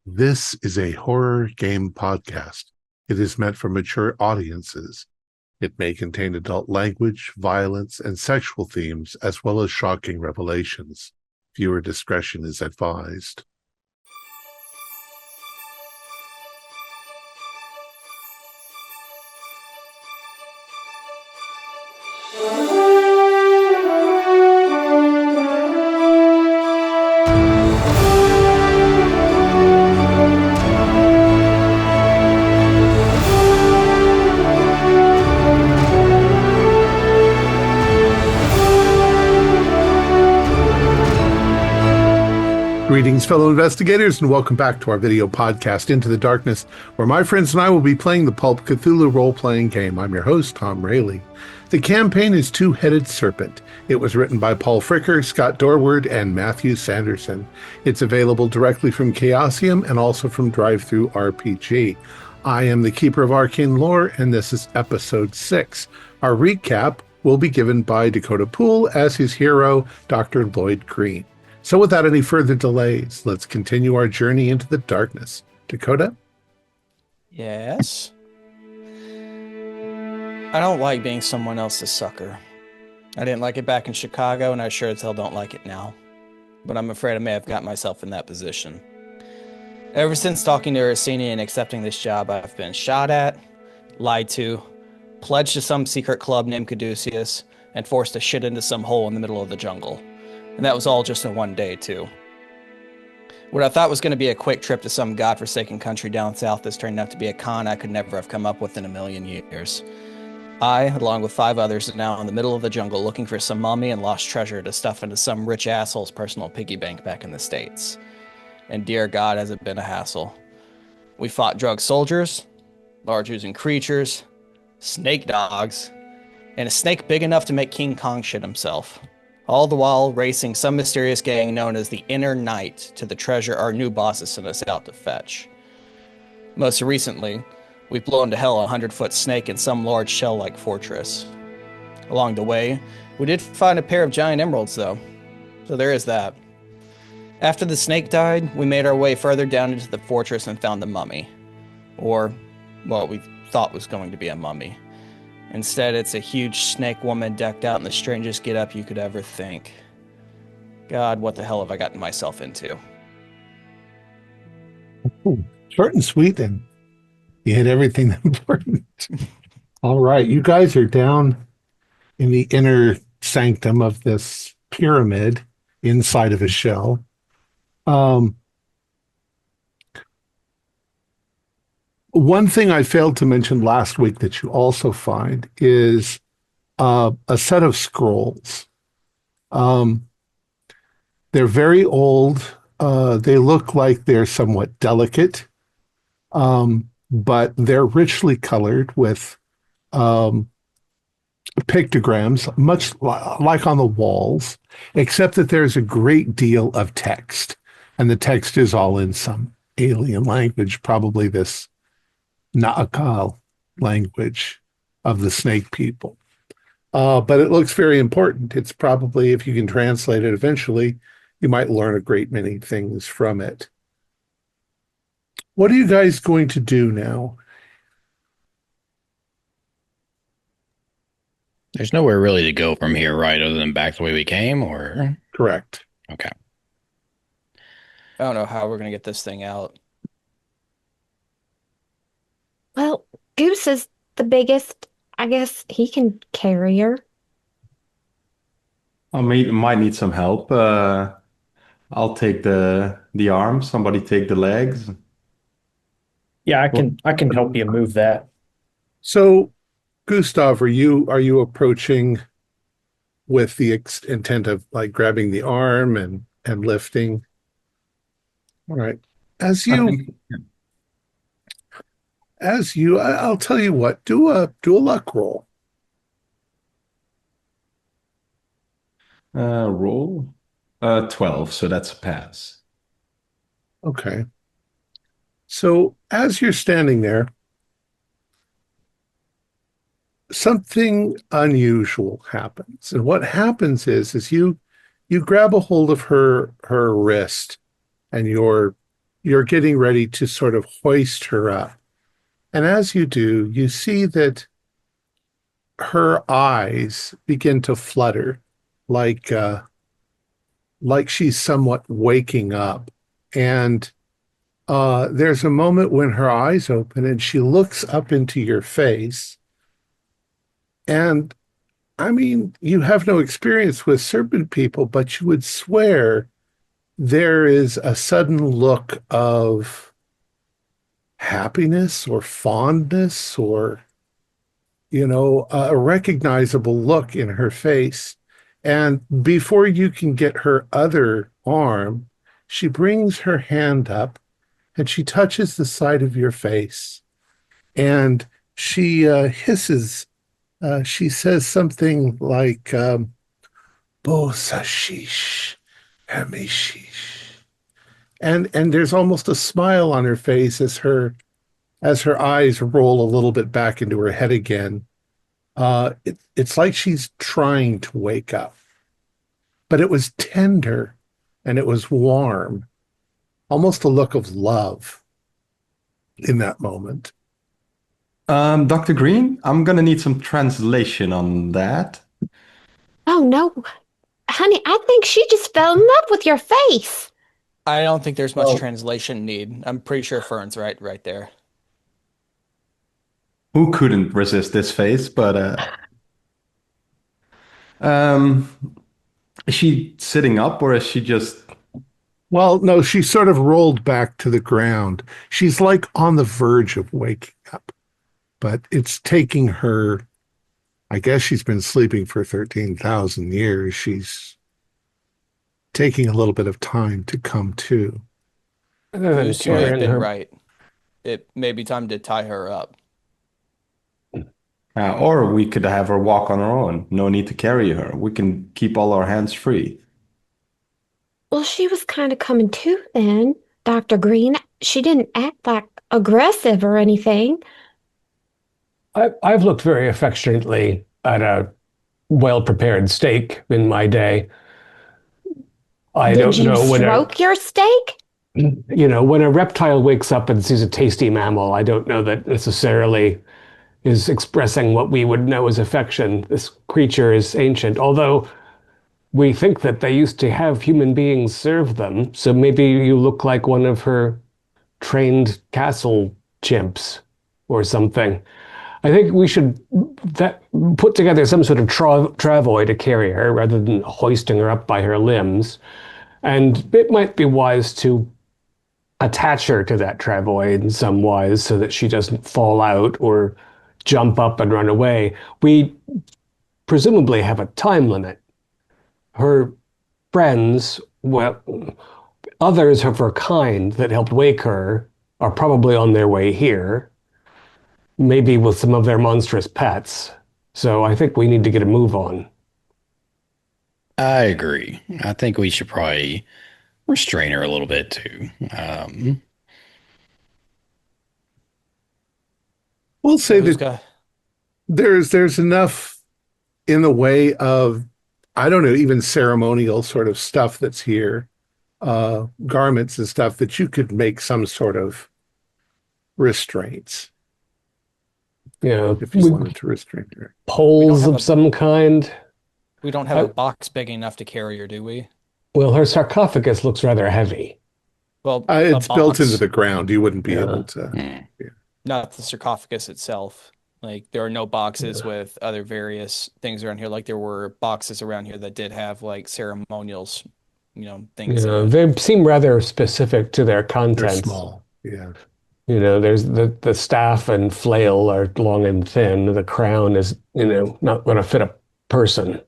This is a horror game podcast. It is meant for mature audiences. It may contain adult language, violence, and sexual themes, as well as shocking revelations. Viewer discretion is advised. Greetings, fellow investigators, and welcome back to our video podcast, Into the Darkness, where my friends and I will be playing the Pulp Cthulhu role-playing game. I'm your host, Thom Raley. The campaign is Two Headed Serpent. It was written by Paul Fricker, Scott Dorward, and Mathew Sanderson. It's available directly from Chaosium and also from Drive-Thru RPG. I am the Keeper of Arcane Lore, and this is Episode 6. Our recap will be given by Dakota Poole as his hero, Dr. Lloyd Green. So without any further delays, let's continue our journey into the darkness. Dakota? Yes? I don't like being someone else's sucker. I didn't like it back in Chicago, and I sure as hell don't like it now. But I'm afraid I may have got myself in that position. Ever since talking to Ursini and accepting this job, I've been shot at, lied to, pledged to some secret club named Caduceus, and forced to shit into some hole in the middle of the jungle. And that was all just in one day, too. What I thought was going to be a quick trip to some godforsaken country down south has turned out to be a con I could never have come up with in a million years. I, along with 5 others, are now in the middle of the jungle looking for some mummy and lost treasure to stuff into some rich asshole's personal piggy bank back in the States. And dear God, has it been a hassle. We fought drug soldiers, large oozing creatures, snake dogs, and a snake big enough to make King Kong shit himself. All the while racing some mysterious gang known as the Inner Knight to the treasure our new bosses sent us out to fetch. Most recently, we've blown to hell a 100-foot snake in some large shell-like fortress. Along the way, we did find a pair of giant emeralds, though. So there is that. After the snake died, we made our way further down into the fortress and found the mummy. Or, what we thought was going to be a mummy. Instead, it's a huge snake woman decked out in the strangest get-up you could ever think. God, what the hell have I gotten myself into? Ooh, short and sweet, and you hit everything important. All right, you guys are down in the inner sanctum of this pyramid inside of a shell. One thing I failed to mention last week that you also find is a set of scrolls. They're very old. They look like they're somewhat delicate, but they're richly colored with pictograms, much like on the walls, except that there's a great deal of text, and the text is all in some alien language, probably this Naakal language of the snake people. But it looks very important. It's probably, if you can translate it eventually, you might learn a great many things from it. What are you guys going to do now? There's nowhere really to go from here, right? Other than back the way we came, or? Correct. Okay. I don't know how we're going to get this thing out. Well, Goose is the biggest. I guess he can carry her. I might need some help. I'll take the arms. Somebody take the legs. Yeah, I can help you move that. So, Gustav, are you approaching with the intent of like grabbing the arm and lifting? All right. I'll tell you what, do a luck roll. Roll 12, so that's a pass. Okay. So as you're standing there, something unusual happens. And what happens is you grab a hold of her wrist and you're you're getting ready to sort of hoist her up. And as you do, you see that her eyes begin to flutter like she's somewhat waking up. And there's a moment when her eyes open and she looks up into your face. And I mean, you have no experience with serpent people, but you would swear there is a sudden look of happiness or fondness or, a recognizable look in her face. And before you can get her other arm, she brings her hand up and she touches the side of your face. And she hisses. She says something like, Bosashish Hamishish. And there's almost a smile on her face as her eyes roll a little bit back into her head again. It's like she's trying to wake up. But it was tender and it was warm, almost a look of love in that moment. Dr. Green, I'm gonna need some translation on that. Oh no, honey, I think she just fell in love with your face. I don't think there's much translation need. I'm pretty sure Fern's right there. Who couldn't resist this face? But is she sitting up or is she just? Well, no, she sort of rolled back to the ground. She's like on the verge of waking up, but it's taking her. I guess she's been sleeping for 13,000 years. She's taking a little bit of time to come to. Other than You might have tearing been her, right. It may be time to tie her up. Or we could have her walk on her own. No need to carry her. We can keep all our hands free. Well, she was kind of coming to then, Dr. Green. She didn't act like aggressive or anything. I've looked very affectionately at a well-prepared steak in my day. I Did don't you know stroke your steak? when a reptile wakes up and sees a tasty mammal, I don't know that necessarily is expressing what we would know as affection. This creature is ancient, although we think that they used to have human beings serve them. So maybe you look like one of her trained castle chimps or something. I think we should put together some sort of travoy to carry her rather than hoisting her up by her limbs. And it might be wise to attach her to that travoy in some wise so that she doesn't fall out or jump up and run away. We presumably have a time limit. Her friends, well, others of her kind that helped wake her are probably on their way here, maybe with some of their monstrous pets. So I think we need to get a move on. I agree. I think we should probably restrain her a little bit too. We'll say Who's that got- there's enough in the way of, I don't know, even ceremonial sort of stuff that's here, garments and stuff that you could make some sort of restraints if you wanted to restrain her. Poles have of a- some kind. We don't have a box big enough to carry her, do we? Well, her sarcophagus looks rather heavy. Well, It's a built box, into the ground. You wouldn't be Yeah. able to. not the sarcophagus itself. Like there are no boxes with other various things around here. Like there were boxes around here that did have like ceremonials, things. They seem rather specific to their They're contents. small. Yeah. There's the staff and flail are long and thin. The crown is, not going to fit a person.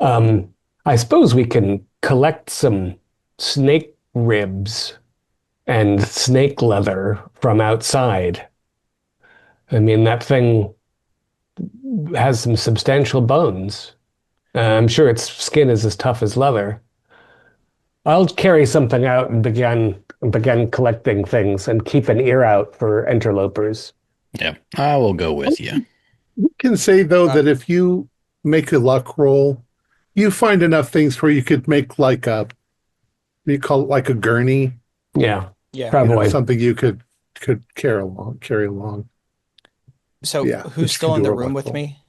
I suppose we can collect some snake ribs and snake leather from outside. I mean, that thing has some substantial bones. I'm sure its skin is as tough as leather. I'll carry something out and begin collecting things and keep an ear out for interlopers. Yeah, I will go with you. You can say, though, that if you make a luck roll, you find enough things where you could make like you call it like a gurney. Yeah. Yeah. Probably. Something you could carry along. So Yeah, who's that you can still in do the a room with rental. me?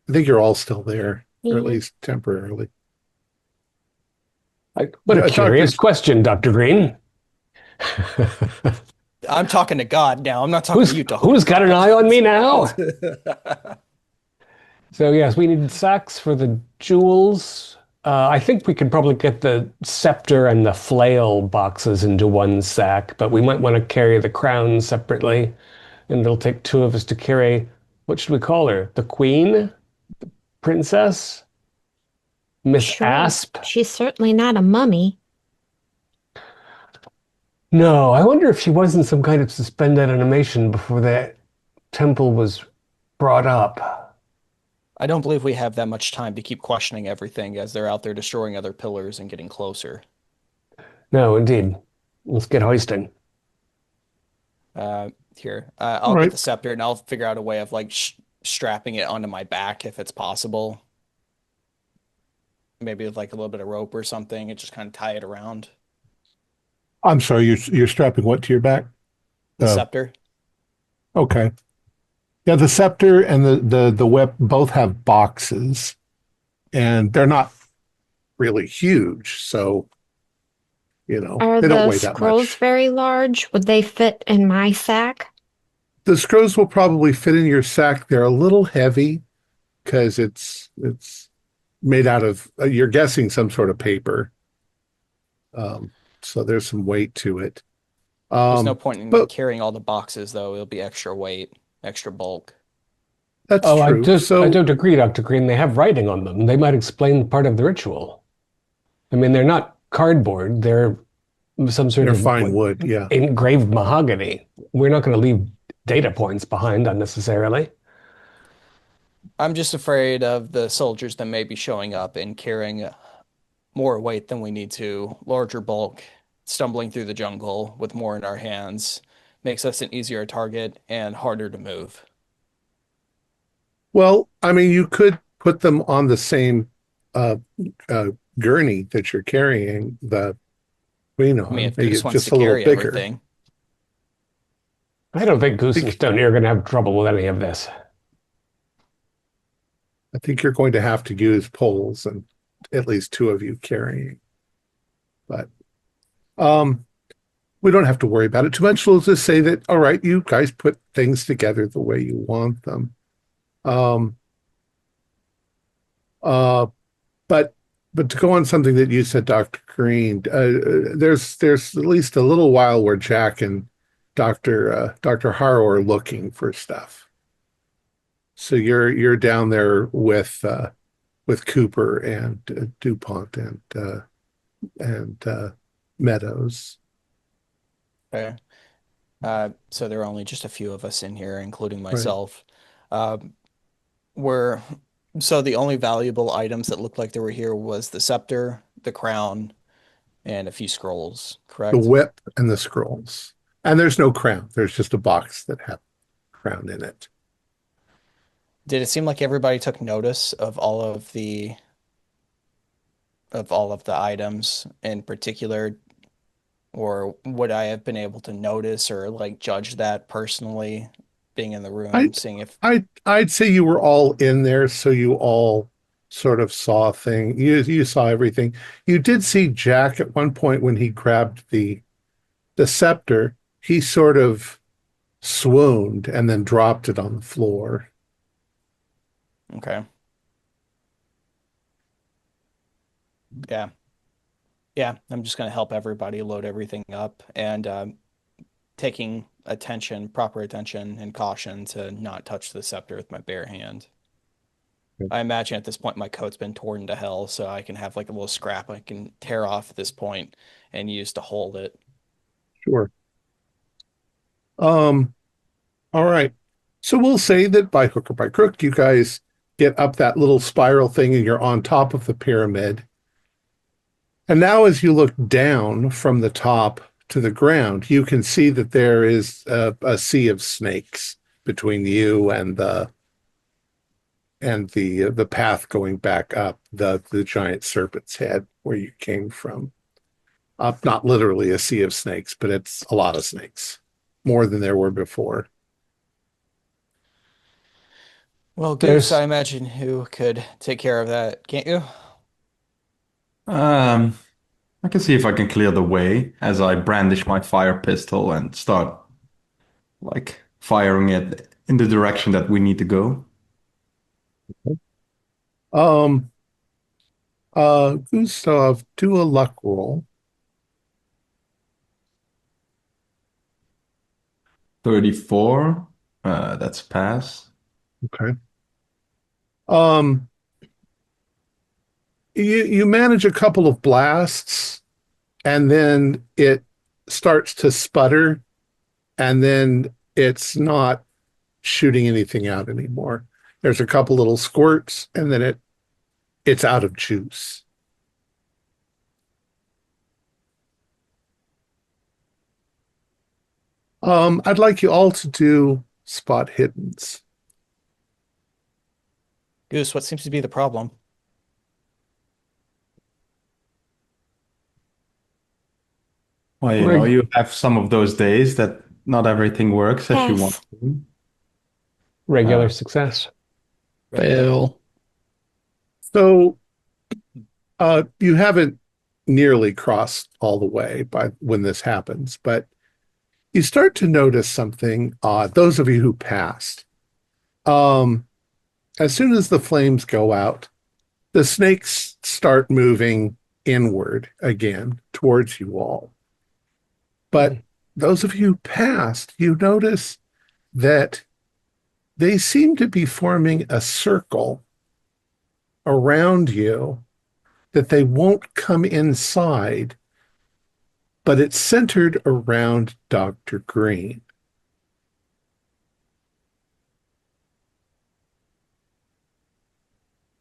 I think you're all still there, or at Yeah. least temporarily. What a curious Doctor, question, Dr. Green. I'm talking to God now. I'm not talking to you, Doctor. Who's got an eye on me now? God. So yes, we need sacks for the jewels. I think we could probably get the scepter and the flail boxes into one sack, but we might want to carry the crown separately, and it'll take two of us to carry. What should we call her? The queen? Princess? Miss Sure. Asp? She's certainly not a mummy. No, I wonder if she was in some kind of suspended animation before the temple was brought up. I don't believe we have that much time to keep questioning everything as they're out there destroying other pillars and getting closer. No, indeed. Let's get hoisting. Here, all I'll get right. the scepter and I'll figure out a way of like strapping it onto my back if it's possible. Maybe with like a little bit of rope or something and just kind of tie it around I'm sorry, you're strapping what to your back? the Uh, scepter. Okay. Yeah, the scepter and the whip both have boxes, and they're not really huge, so Are they don't the weigh that scrolls much. very large? Would they fit in my sack? The scrolls will probably fit in your sack. They're a little heavy because it's made out of you're guessing some sort of paper. So there's some weight to it. There's no point in But carrying all the boxes though. It'll be extra weight, extra bulk. that's Oh, true. I So don't agree, Dr. Green. They have writing on them. They might explain part of the ritual. I mean, they're not cardboard. They're some sort they're of fine wood, yeah. engraved mahogany. We're not going to leave data points behind unnecessarily. I'm just afraid of the soldiers that may be showing up and carrying more weight than we need to, larger bulk, stumbling through the jungle with more in our hands, makes us an easier target and harder to move. Well, I mean, you could put them on the same uh, uh, gurney that you're carrying the queen I mean, on, if make Goose it wants just to a little carry bigger. everything, I don't think I Goose and think, Stone are going to have trouble with any of this. I think you're going to have to use poles and at least two of you carrying. But um, we don't have to worry about it too much. We'll just say that, all right, you guys put things together the way you want them. Um, uh, but to go on something that you said, Dr. Green, there's at least a little while where Jack and Dr. Harrow are looking for stuff. So you're down there with Cooper and DuPont and Meadows. okay. So there are only just a few of us in here, including Right. myself. Um, we're so the only valuable items that looked like they were here was the scepter, the crown, and a few scrolls, The correct? whip and the scrolls. And there's no crown. There's just a box that has crown in it. Did it seem like everybody took notice of all of the items in particular, or would I have been able to notice or like judge that personally, being in the I room, seeing if I'd say you were all in there, so you all sort of saw things. You saw everything. You did see Jack at one point when he grabbed the scepter. He sort of swooned and then dropped it on the floor. okay, yeah, yeah, I'm just gonna help everybody load everything up and taking proper attention and caution to not touch the scepter with my bare hand. I imagine at this point my coat's been torn to hell, so I can have like a little scrap I can tear off at this point and use to hold it. Sure. Um, all right. So we'll say that by hook or by crook, you guys get up that little spiral thing and you're on top of the pyramid. And now as you look down from the top to the ground, you can see that there is a sea of snakes between you and the path going back up the giant serpent's head where you came from. Not literally a sea of snakes, but it's a lot of snakes, more than there were before. Well, Goose, There's I imagine who could take care of that, can't you? Um, I can see if I can clear the way as I brandish my fire pistol and start like firing it in the direction that we need to go. Um, Gustav, do a luck roll. 34. That's a pass. Okay. Um, you manage a couple of blasts, and then it starts to sputter, and then it's not shooting anything out anymore. There's a couple little squirts, and then it's out of juice. I'd like you all to do spot hiddens. Goose, what seems to be the problem? Well, you have some of those days that not everything works as you want Yes. to. regular success. Fail. So you haven't nearly crossed all the way by when this happens, but you start to notice something odd. Those of you who passed, um, as soon as the flames go out, the snakes start moving inward again towards you all. But those of you who passed, you notice that they seem to be forming a circle around you, that they won't come inside, but it's centered around Dr. Green.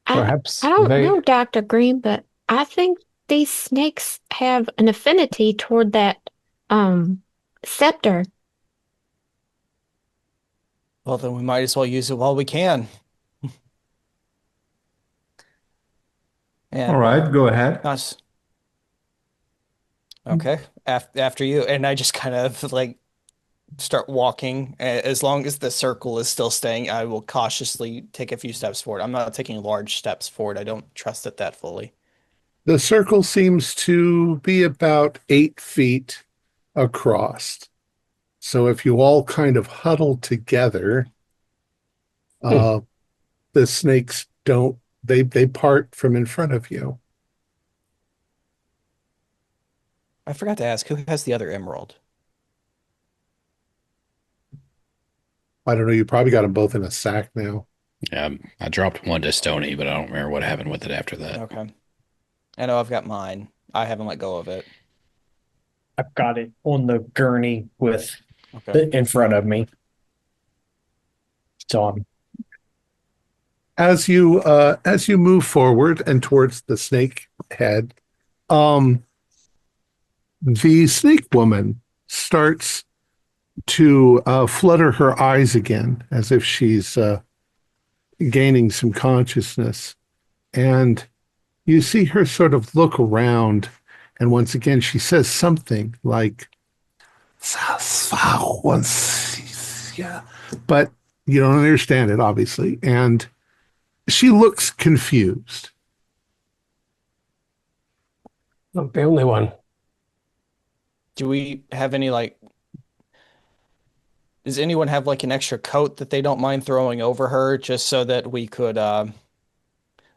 Perhaps I don't they. know, Dr. Green, but I think these snakes have an affinity toward that scepter. Well, then we might as well use it while we can. All And right, go ahead. us. Okay. After you. And I just kind of like start walking. As long as the circle is still staying, I will cautiously take a few steps forward. I'm not taking large steps forward. I don't trust it that fully. The circle seems to be about 8 feet across. So if you all kind of huddle together, uh, the snakes don't, they part from in front of you. I forgot to ask, who has the other emerald? I don't know, you probably got them both in a sack now. Yeah, I dropped one to Stony, but I don't remember what happened with it after that. Okay. I know I've got mine. I haven't let go of it. I've got it on the gurney with Okay. in front of me. So I'm As you move forward and towards the snake head, the snake woman starts to flutter her eyes again, as if she's gaining some consciousness. And you see her sort of look around, and once again she says something like, but you don't understand it, obviously. And she looks confused. Not the only one. Do we have any like does anyone have like an extra coat that they don't mind throwing over her just so that we could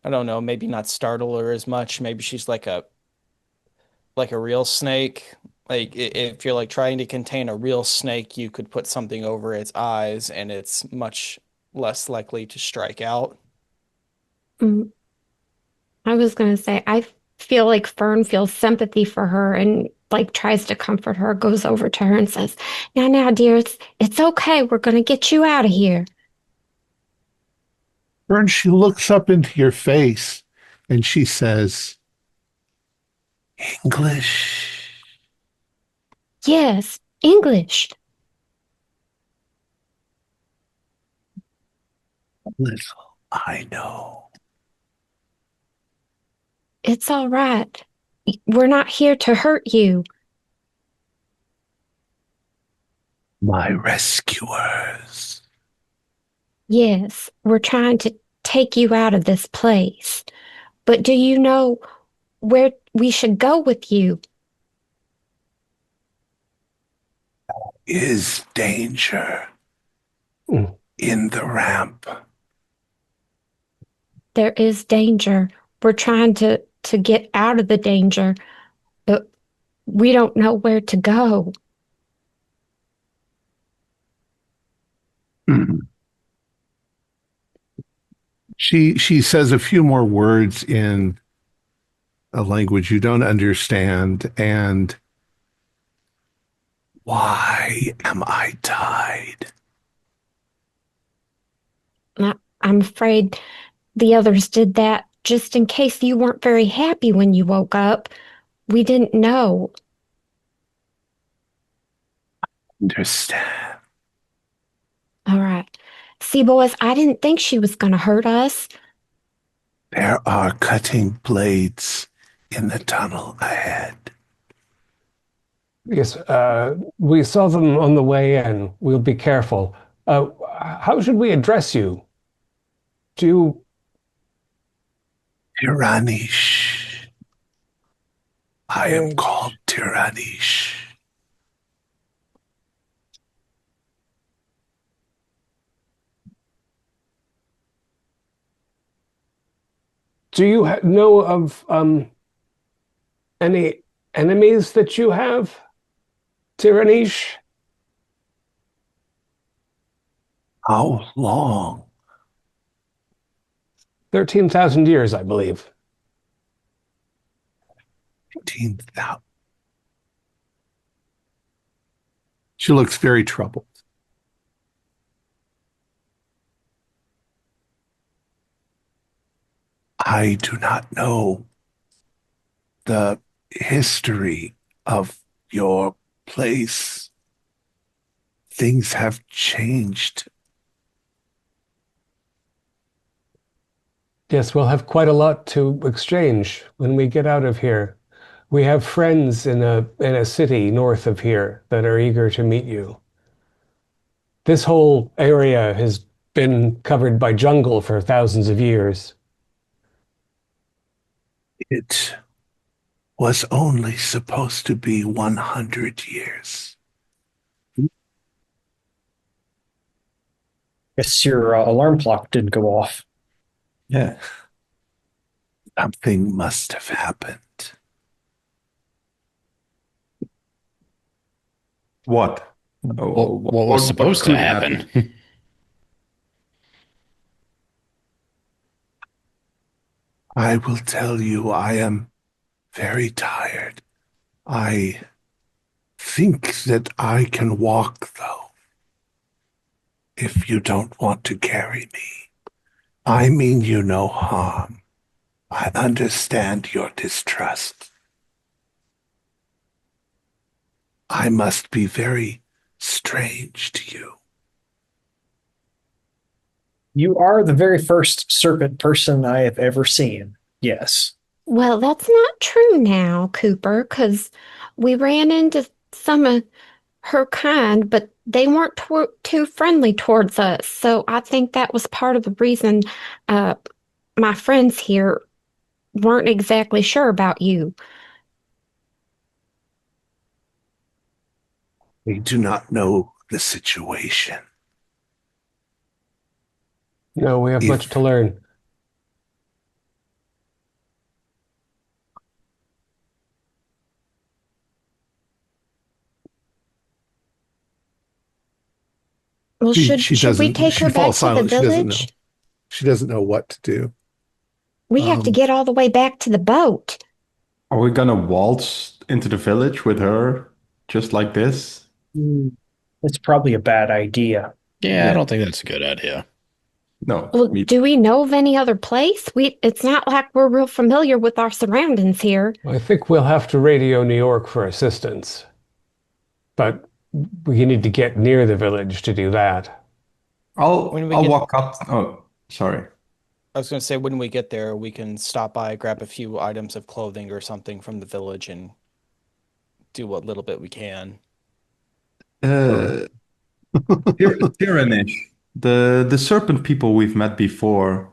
I don't know, maybe not startle her as much. Maybe she's like a real snake. Like if you're like trying to contain a real snake, you could put something over its eyes and it's much less likely to strike out. Mm, I was going to say, I feel like Fern feels sympathy for her and like tries to comfort her, goes over to her and says, now, dear, it's okay. We're going to get you out of here. Vern, she looks up into your face and she says, English. Yes, English. Little I know. It's all right. We're not here to hurt you. My rescuers. Yes, we're trying to take you out of this place. But do you know where we should go with you? Is danger Mm. in the ramp? There is danger. We're trying to get out of the danger, but we don't know where to go. She says a few more words in a language you don't understand, and why am I tied? I'm afraid the others did that just in case you weren't very happy when you woke up. We didn't know. Understand. All right. See, boys, I didn't think she was going to hurt us. There are cutting blades in the tunnel ahead. Yes, we saw them on the way in. We'll be careful. How should we address you? Do you... Tiranish. I am called Tiranish. Do you know of any enemies that you have, Tiranish? How long? 13,000 years, I believe. 15,000. She looks very troubled. I do not know the history of your place. Things have changed. Yes, we'll have quite a lot to exchange when we get out of here. We have friends in a city north of here that are eager to meet you. This whole area has been covered by jungle for thousands of years. It was only supposed to be 100 years. Guess your alarm clock didn't go off. Yeah. Something must have happened. What? What was supposed to could happen? I will tell you, I am very tired. I think that I can walk, though, if you don't want to carry me. I mean you no harm. I understand your distrust. I must be very strange to you. You are the very first serpent person I have ever seen. Yes. Well, that's not true now, Cooper, because we ran into some of her kind, but they weren't too friendly towards us. So I think that was part of the reason uh, my friends here weren't exactly sure about you. They do not know the situation. No, we have much to learn. Well, She should we doesn't, take she her back falls to the silent. She doesn't know. village? She doesn't know what to do. We have to get all the way back to the boat. Are we gonna waltz into the village with her just like this? It's probably a bad idea. Yeah, I Yeah. don't think that's a good idea. No. Well, me- do we know of any other place? It's not like we're real familiar with our surroundings here. I think we'll have to radio New York for assistance. But we need to get near the village to do that. I'll When we I'll get- walk up. Oh, sorry. I was going to say, when we get there, we can stop by, grab a few items of clothing or something from the village, and do what little bit we can. Uh, Tyrannish, the serpent people we've met before,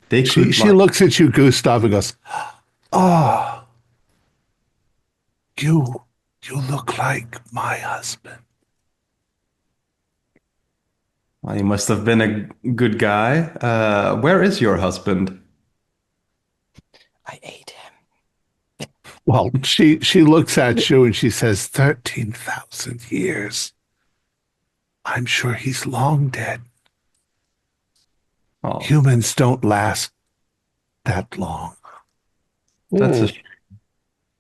they could She like. looks at you, Gustav, and goes, "Ah, you look like my husband." Well, he must have been a good guy. Where is your husband? I ate him. Well, she looks at you and she says, 13,000 years. I'm sure he's long dead. Oh, Humans don't last that long. that's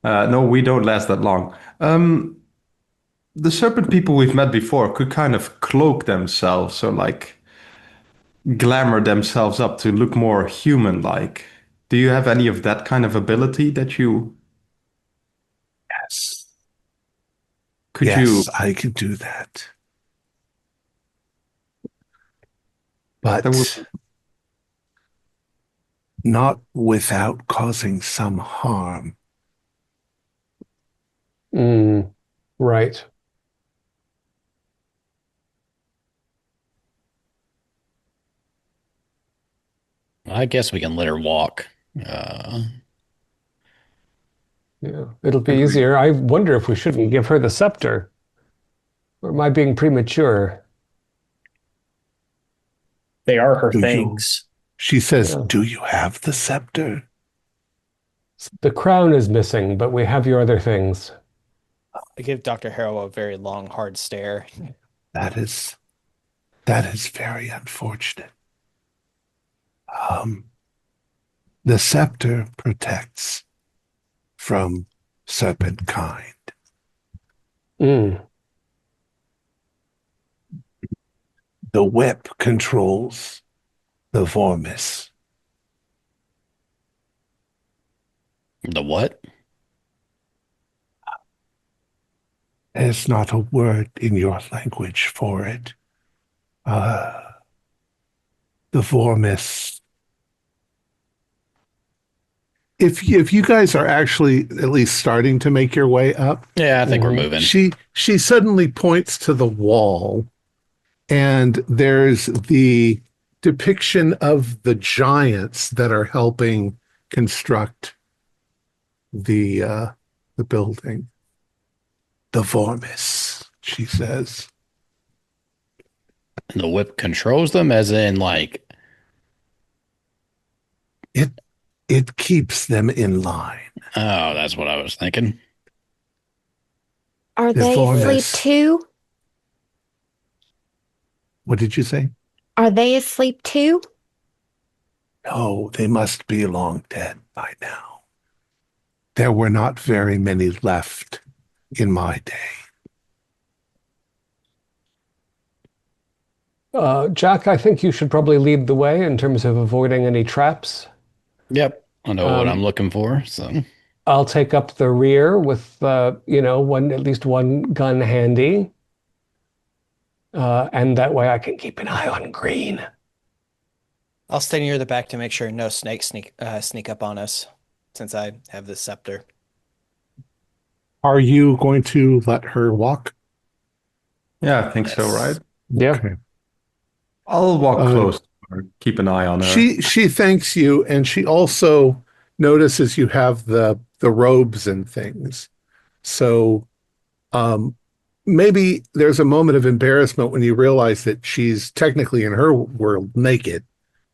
a. No, we don't last that long. The serpent people we've met before could kind of cloak themselves or like glamour themselves up to look more human-like. Do you have any of that kind of ability that you Yes. could Yes, you? I could do that. That But would. not without causing some harm. Right. I guess we can let her walk. Yeah. It'll be Agreed. easier. I wonder if we shouldn't give her the scepter. Or am I being premature? They are her Do you? things. She says, Yeah. "Do you have the scepter?" The crown is missing, but we have your other things. I give Dr. Harrow a very long, hard stare. That is very unfortunate. The scepter protects from serpent kind. Mm. The whip controls the vormis. The what? There's not a word in your language for it. The vormis. If you guys are actually at least starting to make your way up, Yeah, I think we're moving. she suddenly points to the wall, and there's the depiction of the giants that are helping construct the building. The vormis, she says. And the whip controls them, as in, like, It keeps them in line. oh, that's what I was thinking. Are The they asleep vormis. too? What did you say? Are they asleep too? No, they must be long dead by now. There were not very many left in my day. Jack, I think you should probably lead the way in terms of avoiding any traps. Yep, I know what I'm looking for. So I'll take up the rear with, at least one gun handy. And that way I can keep an eye on Green. I'll stay near the back to make sure no snakes sneak up on us, since I have this scepter. Are you going to let her walk? Yeah, I think so, Yes. right? Yeah. Okay. I'll walk close to her, keep an eye on her. She thanks you, and she also notices you have the robes and things. So maybe there's a moment of embarrassment when you realize that she's technically in her world naked.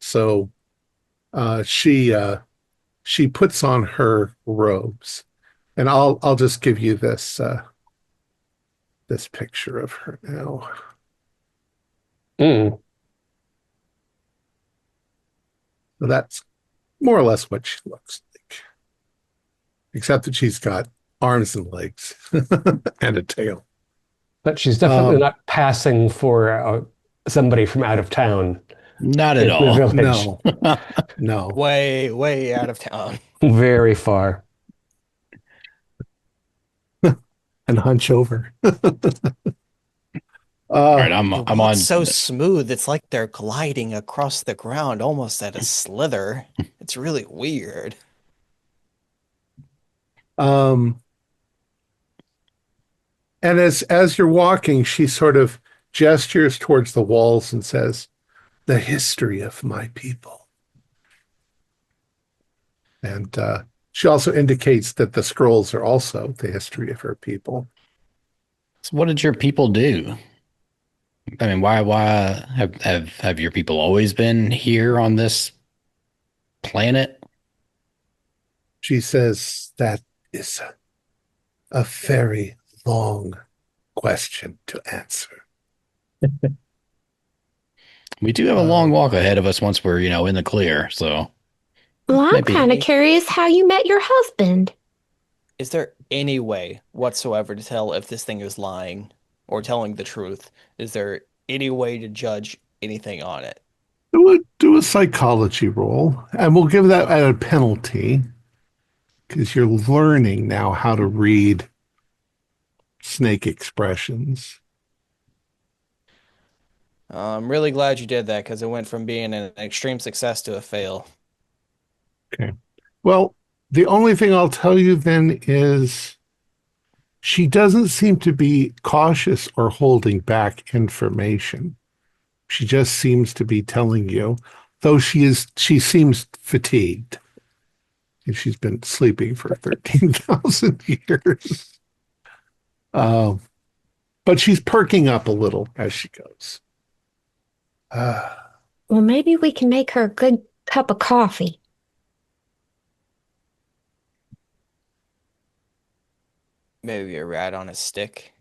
So she puts on her robes, and I'll just give you this this picture of her now. Mm. So that's more or less what she looks like, except that she's got arms and legs and a tail. But she's definitely not passing for somebody from out of town. not at in the all. village. No, no. Way out of town. Very far. And hunch over. All right, I'm They I'm walk on. so smooth. It's like they're gliding across the ground almost at a slither. It's really weird. Um, and as you're walking, she sort of gestures towards the walls and says, "The history of my people." And she also indicates that the scrolls are also the history of her people. So what did your people do? I mean, why have your people always been here on this planet? She says that is a very long question to answer. We do have a long walk ahead of us once we're, in the clear. So Well, I'm maybe kind of curious how you met your husband. Is there any way whatsoever to tell if this thing is lying or telling the truth? Is there any way to judge anything on it? Do a psychology roll, and we'll give that at a penalty because you're learning now how to read snake expressions. I'm really glad you did that because it went from being an extreme success to a fail. Okay. Well, the only thing I'll tell you then is she doesn't seem to be cautious or holding back information. She just seems to be telling you, though she seems fatigued. And she's been sleeping for 13,000 years. But she's perking up a little as she goes. Well, maybe we can make her a good cup of coffee. Maybe a rat on a stick.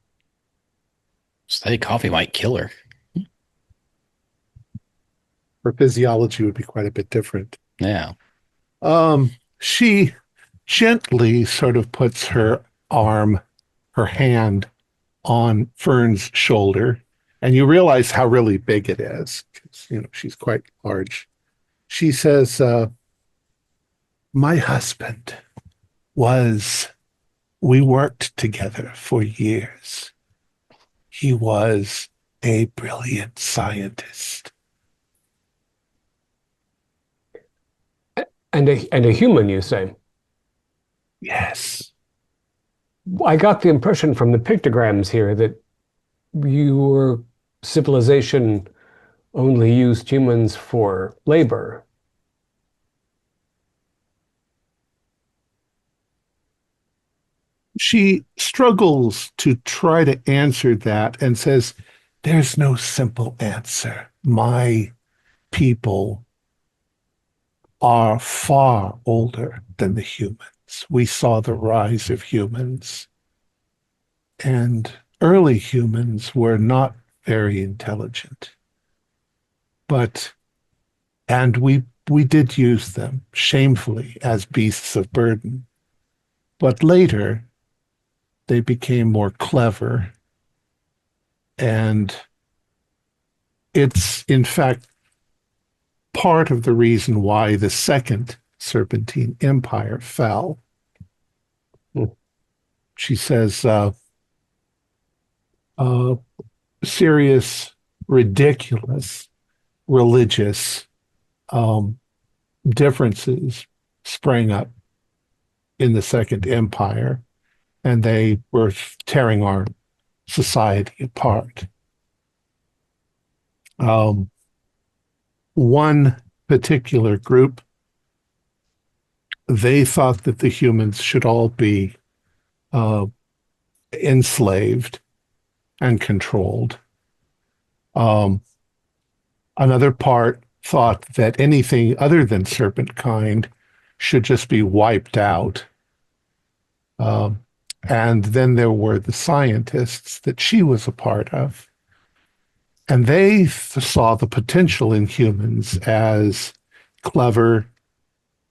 steady coffee might kill her. Her physiology would be quite a bit different. Yeah. She gently sort of puts her hand on Fern's shoulder, and you realize how really big it is, because she's quite large. She says, my husband we worked together for years. He was a brilliant scientist. And a human, you say? Yes. I got the impression from the pictograms here that your civilization only used humans for labor. She struggles to try to answer that and says, there's no simple answer. My people are far older than the humans. We saw the rise of humans, and early humans were not very intelligent. And we did use them shamefully as beasts of burden. But later, they became more clever. And it's, in fact, part of the reason why the Second Serpentine Empire fell. She says, serious, ridiculous religious differences sprang up in the Second Empire, and they were tearing our society apart. One particular group, they thought that the humans should all be enslaved and controlled. Another part thought that anything other than serpent kind should just be wiped out. And then there were the scientists that she was a part of. And they saw the potential in humans as clever,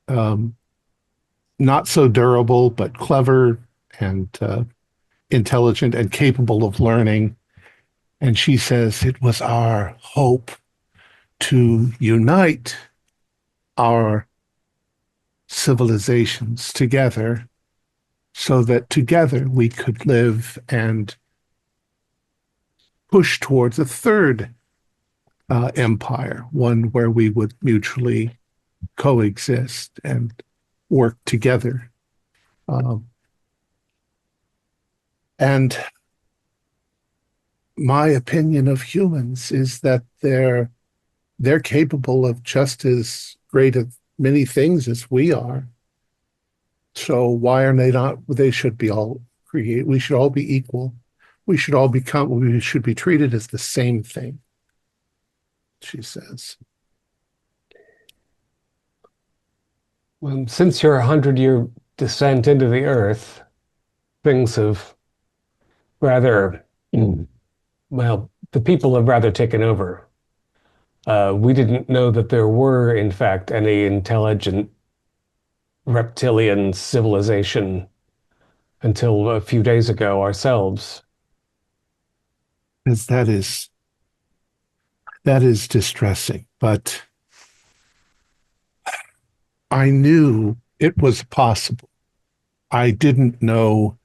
not so durable, but clever and intelligent and capable of learning. And she says it was our hope to unite our civilizations together so that together we could live and push towards a third empire, one where we would mutually coexist and work together. And my opinion of humans is that they're capable of just as great of many things as we are. So why are they not? They should be all create. We should all be equal. We should all become. We should be treated as the same thing, she says. Well, since your 100-year descent into the earth, things have rather, well, the people have rather taken over. We didn't know that there were, in fact, any intelligent reptilian civilization until a few days ago ourselves. Because that is distressing, but I knew it was possible. I didn't know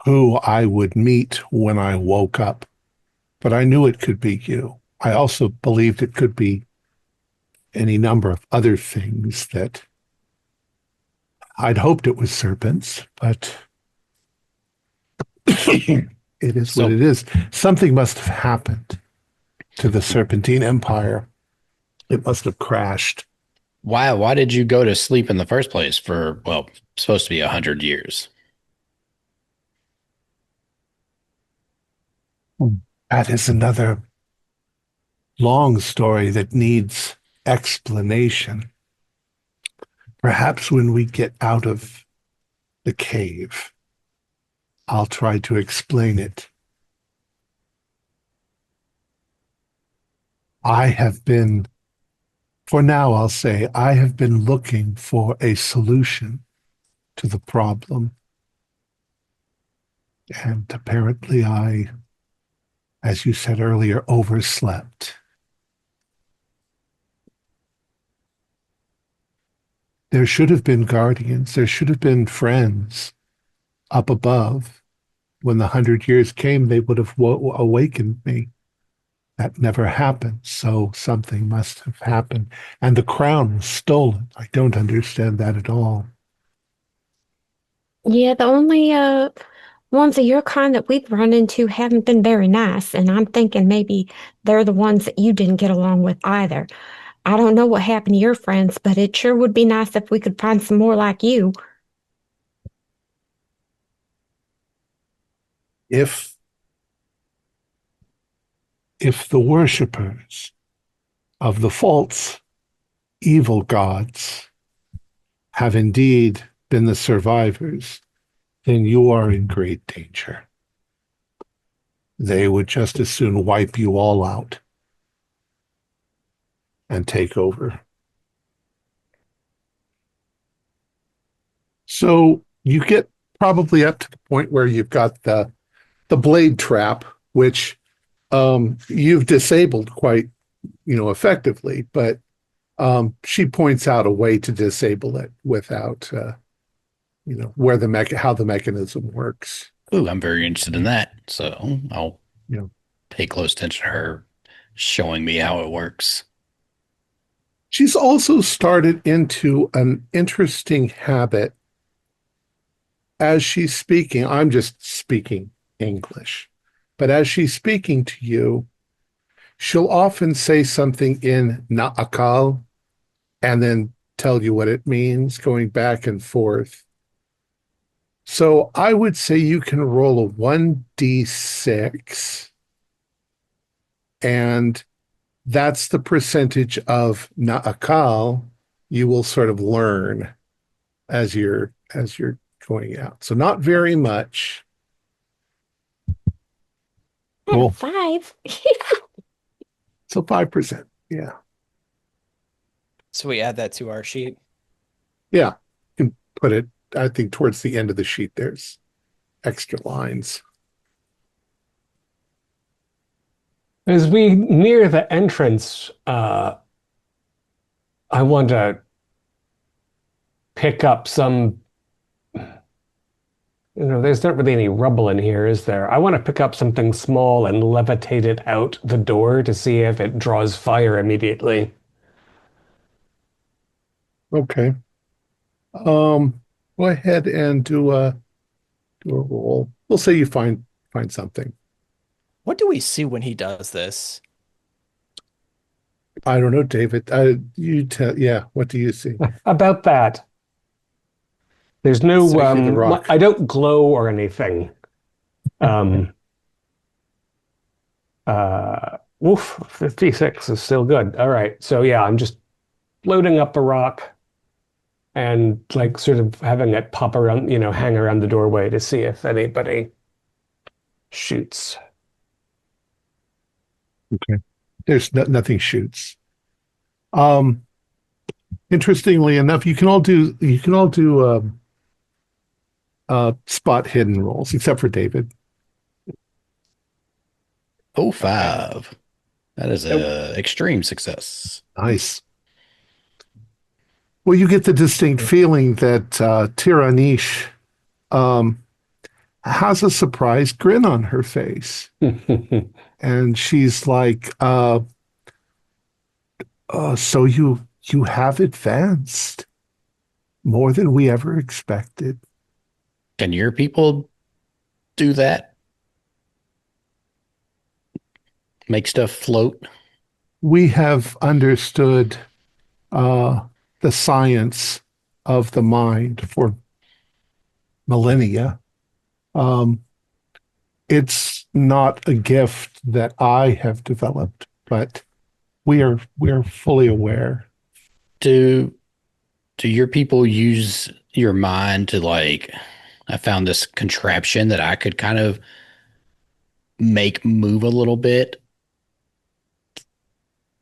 who I would meet when I woke up, but I knew it could be you. I also believed it could be any number of other things that I'd hoped it was serpents, but it is what it is. Something must have happened to the Serpentine Empire. It must have crashed. Why did you go to sleep in the first place for, well, supposed to be 100 years? That is another long story that needs explanation. Perhaps when we get out of the cave, I'll try to explain it. For now, I'll say, I have been looking for a solution to the problem. And apparently I, as you said earlier, overslept. There should have been guardians. There should have been friends up above. When the 100 years came, they would have awakened me. That never happened, so something must have happened. And the crown was stolen. I don't understand that at all. Yeah, the only ones of your kind that we've run into haven't been very nice, and I'm thinking maybe they're the ones that you didn't get along with either. I don't know what happened to your friends, but it sure would be nice if we could find some more like you. If the worshippers of the false evil gods have indeed been the survivors, then you are in great danger. They would just as soon wipe you all out and take over. So you get probably up to the point where you've got the blade trap, which you've disabled quite, effectively, but she points out a way to disable it without, where how the mechanism works. Ooh, I'm very interested in that. So I'll pay close attention to her showing me how it works. She's also started into an interesting habit as she's speaking. I'm just speaking English. But as she's speaking to you, she'll often say something in Na'akal and then tell you what it means, going back and forth. So I would say you can roll a 1d6, and that's the percentage of Na'akal you will sort of learn as you're going out. So not very much. Cool. 5. So 5%. Yeah. So we add that to our sheet. Yeah. You can put it, I think, towards the end of the sheet. There's extra lines. As we near the entrance, I want to pick up some There's not really any rubble in here, is there? I want to pick up something small and levitate it out the door to see if it draws fire immediately. Okay. Go ahead and do a roll. We'll say you find something. What do we see when he does this? I don't know, David. You tell. Yeah. What do you see? About that. There's no, So you see the rock. I don't glow or anything. Woof, 56 is still good. All right. So yeah, I'm just loading up a rock and like sort of having it pop around, hang around the doorway to see if anybody shoots. Okay. There's nothing shoots. Interestingly enough, you can all do spot hidden rolls, except for David. Oh, 5. That is a extreme success. Nice. Well, you get the distinct feeling that Tiranish has a surprised grin on her face. And she's like, so you have advanced more than we ever expected. Can your people do that? Make stuff float? We have understood the science of the mind for millennia. It's not a gift that I have developed, but we are fully aware. Do your people use your mind to I found this contraption that I could kind of make move a little bit.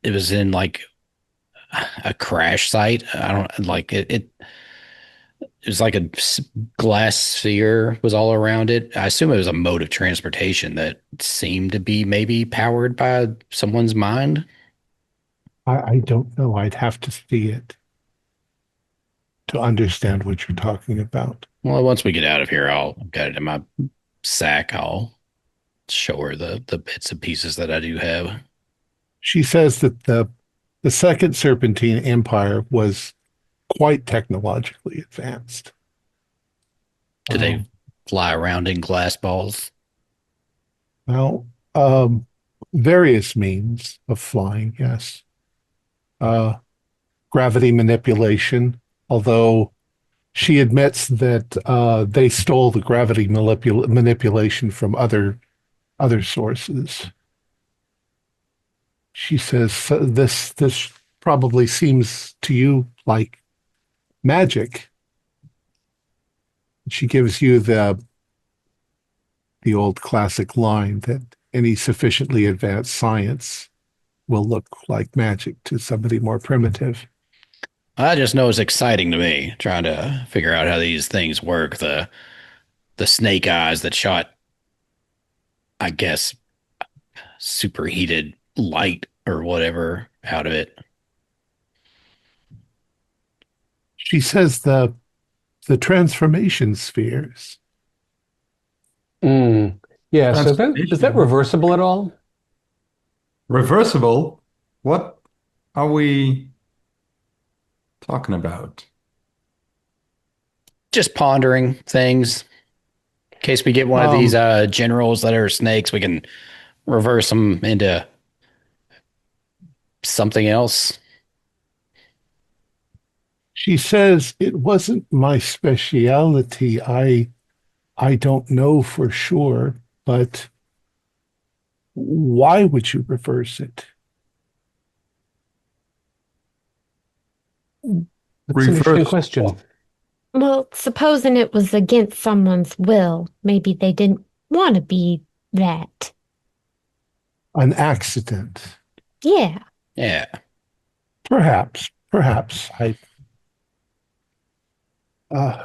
It was in a crash site. I don't like it. It was like a glass sphere was all around it. I assume it was a mode of transportation that seemed to be maybe powered by someone's mind. I don't know. I'd have to see it to understand what you're talking about. Well, once we get out of here, I'll got it in my sack. I'll show her the bits and pieces that I do have. She says that the Second Serpentine Empire was quite technologically advanced. Do they fly around in glass balls? Well, various means of flying, yes. Gravity manipulation, although she admits that they stole the gravity manipulation from other sources. She says this probably seems to you like magic. She gives you the old classic line that any sufficiently advanced science will look like magic to somebody more primitive. I just know it's exciting to me, trying to figure out how these things work. The snake eyes that shot, I guess, superheated light or whatever out of it. She says the transformation spheres. Yeah, so is that reversible at all? Reversible? What are we talking about? Just pondering things. In case we get one of these generals that are snakes, we can reverse them into something else. She says it wasn't my speciality. I don't know for sure, but why would you reverse it? That's an interesting question. Well, supposing it was against someone's will, maybe they didn't want to be that. An accident. Yeah. Yeah. Perhaps.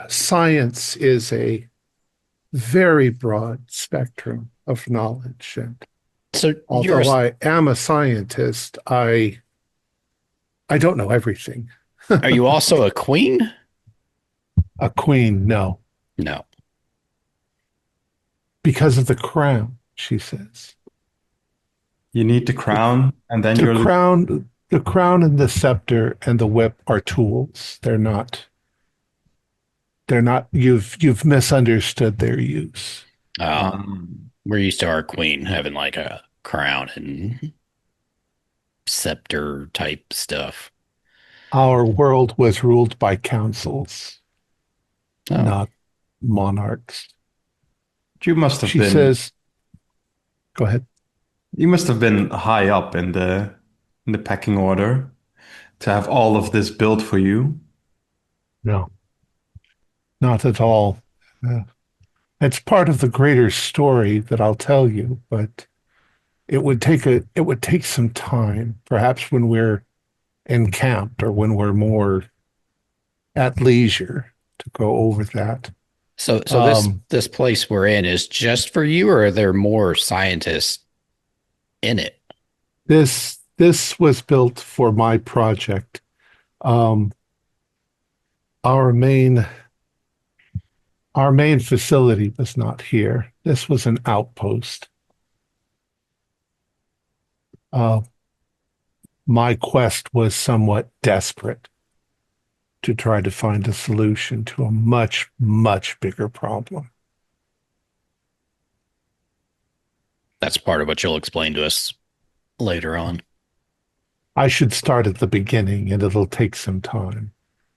Science is a very broad spectrum of knowledge, and So although I am a scientist, I don't know everything. are you also a queen? A queen, no. No. Because of the crown, she says. You need the crown, and then The crown and the scepter and the whip are tools. They're not, you've misunderstood their use. We're used to our queen having like a crown and scepter type stuff. Our world was ruled by councils, Oh. not monarchs. You must have She been. says, go ahead. You must have been high up in the pecking order to have all of this built for you. No, not at all. It's part of the greater story that I'll tell you, but it would take some time, perhaps when we're encamped or when we're more at leisure to go over that. So this place we're in is just for you, or are there more scientists in it? This was built for my project. Our main facility was not here. This was an outpost. My quest was somewhat desperate to try to find a solution to a much, much bigger problem. That's part of what you'll explain to us later on. I should start at the beginning, and it'll take some time.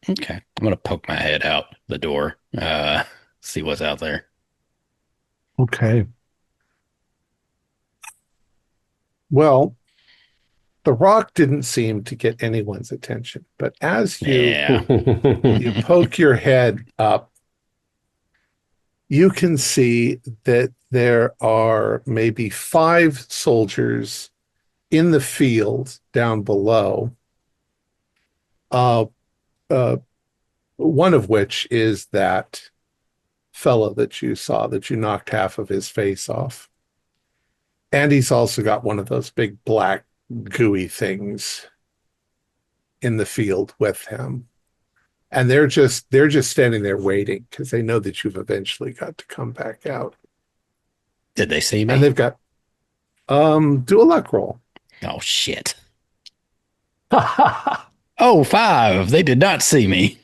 Okay. I'm going to poke my head out the door, see what's out there. Okay. Well, the rock didn't seem to get anyone's attention, but as you poke your head up, you can see that there are maybe 5 soldiers in the field down below. One of which is that fellow that you saw, that you knocked half of his face off. And he's also got one of those big black gooey things in the field with him. And they're just standing there waiting because they know that you've eventually got to come back out. Did they see me? And they've got do a luck roll. Oh shit. Oh, 5. They did not see me.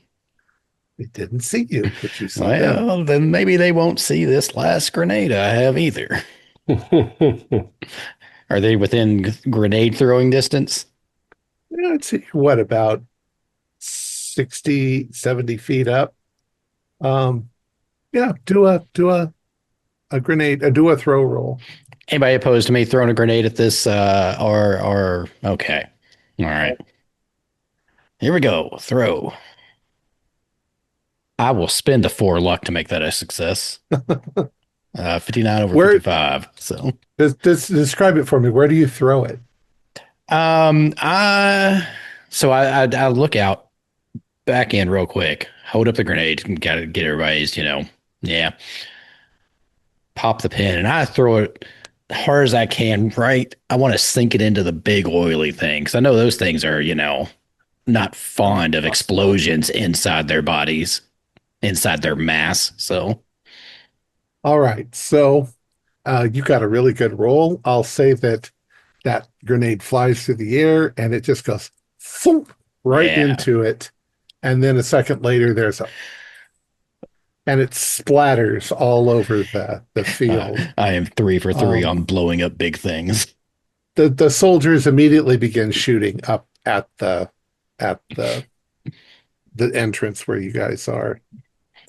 They didn't see you, but you saw them. Well, then maybe they won't see this last grenade I have either. Are they within grenade throwing distance? Yeah, I'd say you're what, about 60, 70 feet up. Yeah, do a grenade, do a throw roll. Anybody opposed to me throwing a grenade at this? Or okay. All right. Here we go. Throw. I will spend a 4 luck to make that a success. 59 over 55. So describe it for me. Where do you throw it? I look out back in real quick, hold up the grenade, and gotta get everybody's, pop the pin, and I throw it hard as I can. Right, I want to sink it into the big oily thing because I know those things are, not fond of explosions inside their bodies, inside their mass. So, all right, so you got a really good roll. I'll say that grenade flies through the air and it just goes thump, right into it, and then a second later and it splatters all over the field. I am 3 for 3 on blowing up big things. The soldiers immediately begin shooting up at the entrance where you guys are.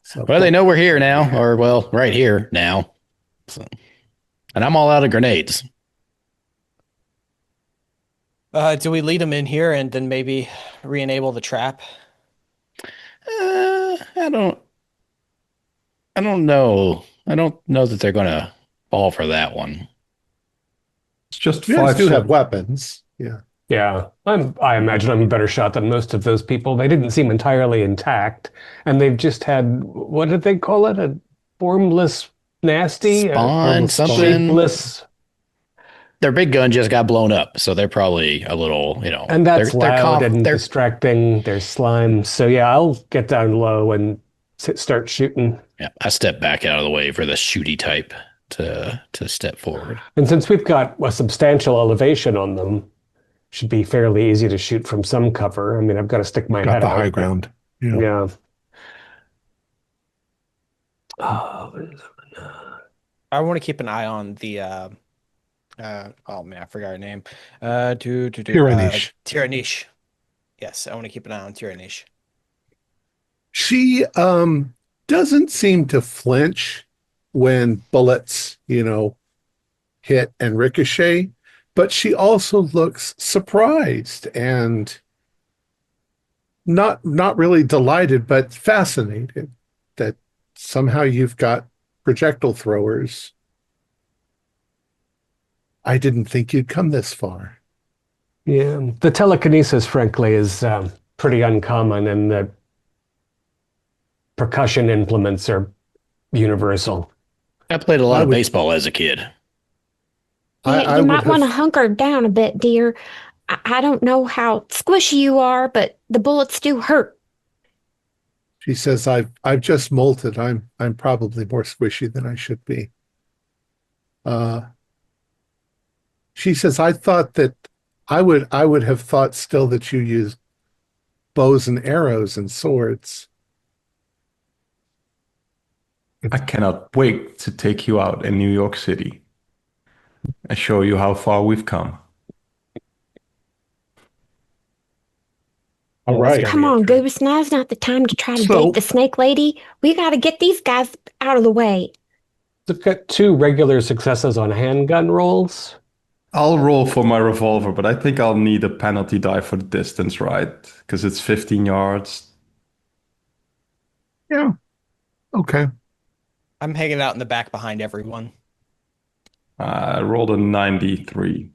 So, well, they know we're here now, or right here now. So, and I'm all out of grenades. Do we lead them in here and then maybe re-enable the trap? I don't know. I don't know that they're going to fall for that one. It's just you 5 guys do have weapons. Yeah. Yeah, I imagine I'm a better shot than most of those people. They didn't seem entirely intact, and they've just had, what did they call it? A formless nasty? Spawn, something. Shapeless. Their big gun just got blown up, so they're probably a little, And that's loud and distracting. There's slime. So yeah, I'll get down low and start shooting. Yeah, I step back out of the way for the shooty type to step forward. And since we've got a substantial elevation on them, should be fairly easy to shoot from some cover. I mean, I've got to stick my Got head the out. high ground. Yeah. I want to keep an eye on the oh man, I forgot her name. Tiranish. Tiranish. Yes, I want to keep an eye on Tiranish. She doesn't seem to flinch when bullets, hit and ricochet, but she also looks surprised and not really delighted, but fascinated that somehow you've got projectile throwers. I didn't think you'd come this far. Yeah. The telekinesis, frankly, is pretty uncommon, and the percussion implements are universal. I played a lot of baseball as a kid. You might want to hunker down a bit, dear. I don't know how squishy you are, but the bullets do hurt. She says, I've just molted. I'm probably more squishy than I should be. She says, I thought that I would have thought still that you used bows and arrows and swords. I cannot wait to take you out in New York City and show you how far we've come. All right. Come on, Goose. Now's not the time to try to date the snake lady. We got to get these guys out of the way. I've got 2 regular successes on handgun rolls. I'll roll for my revolver, but I think I'll need a penalty die for the distance, right? Because it's 15 yards. Yeah. Okay. I'm hanging out in the back behind everyone. I rolled a 93.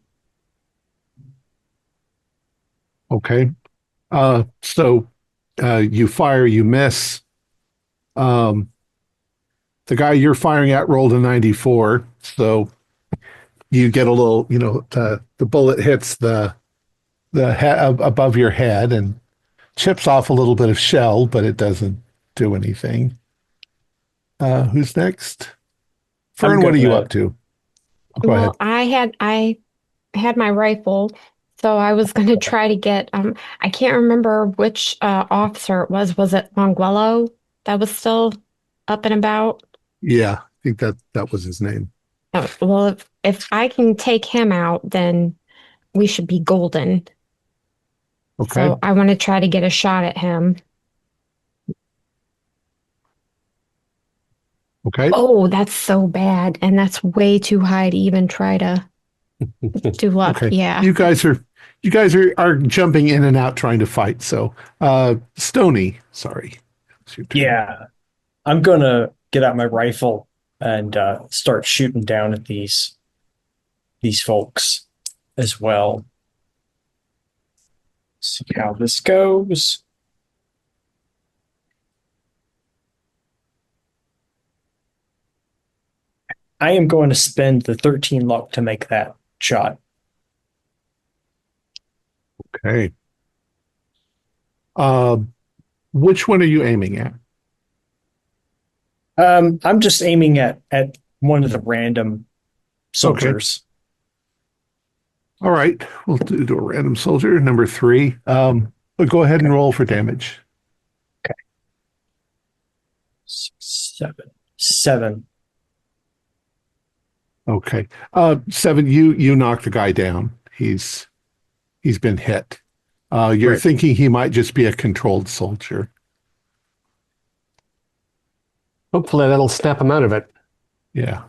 Okay. So you fire, you miss. The guy you're firing at rolled a 94. So you get a little, the bullet hits the head above your head and chips off a little bit of shell, but it doesn't do anything. Who's next? Fern, what are you up to? Go ahead. I had my rifle, so I was going to try to get. I can't remember which officer it was. Was it Longuello that was still up and about? Yeah, I think that was his name. Oh, well, if I can take him out, then we should be golden. Okay. So I want to try to get a shot at him. Okay. Oh, that's so bad, and that's way too high to even try to do luck. Okay. Yeah. You guys are jumping in and out trying to fight. So, Stony, sorry. Yeah. I'm going to get out my rifle and start shooting down at these folks as well. See how this goes. I am going to spend the 13 luck to make that shot. Okay. Which one are you aiming at? I'm just aiming at one of the random soldiers. Okay. All right. We'll do a random soldier, number 3. But go ahead and roll for damage. Okay. 7. Okay. 7, you knock the guy down. He's been hit. You're Right. thinking he might just be a controlled soldier. Hopefully that'll snap him out of it. Yeah.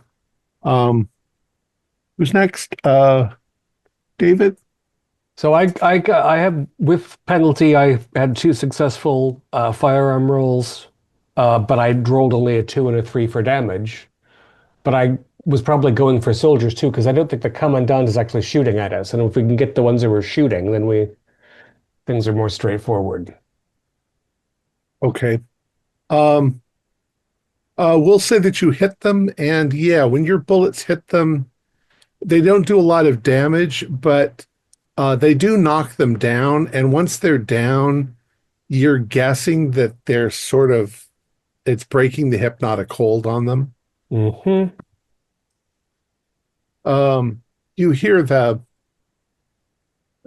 Who's next? David? So I have, with penalty, I had 2 successful firearm rolls, but I rolled only a 2 and a 3 for damage. But I was probably going for soldiers too, because I don't think the commandant is actually shooting at us. And if we can get the ones that were shooting, then things are more straightforward. Okay. We'll say that you hit them, and yeah, when your bullets hit them, they don't do a lot of damage, but they do knock them down. And once they're down, you're guessing that they're it's breaking the hypnotic hold on them. Mm-hmm. You hear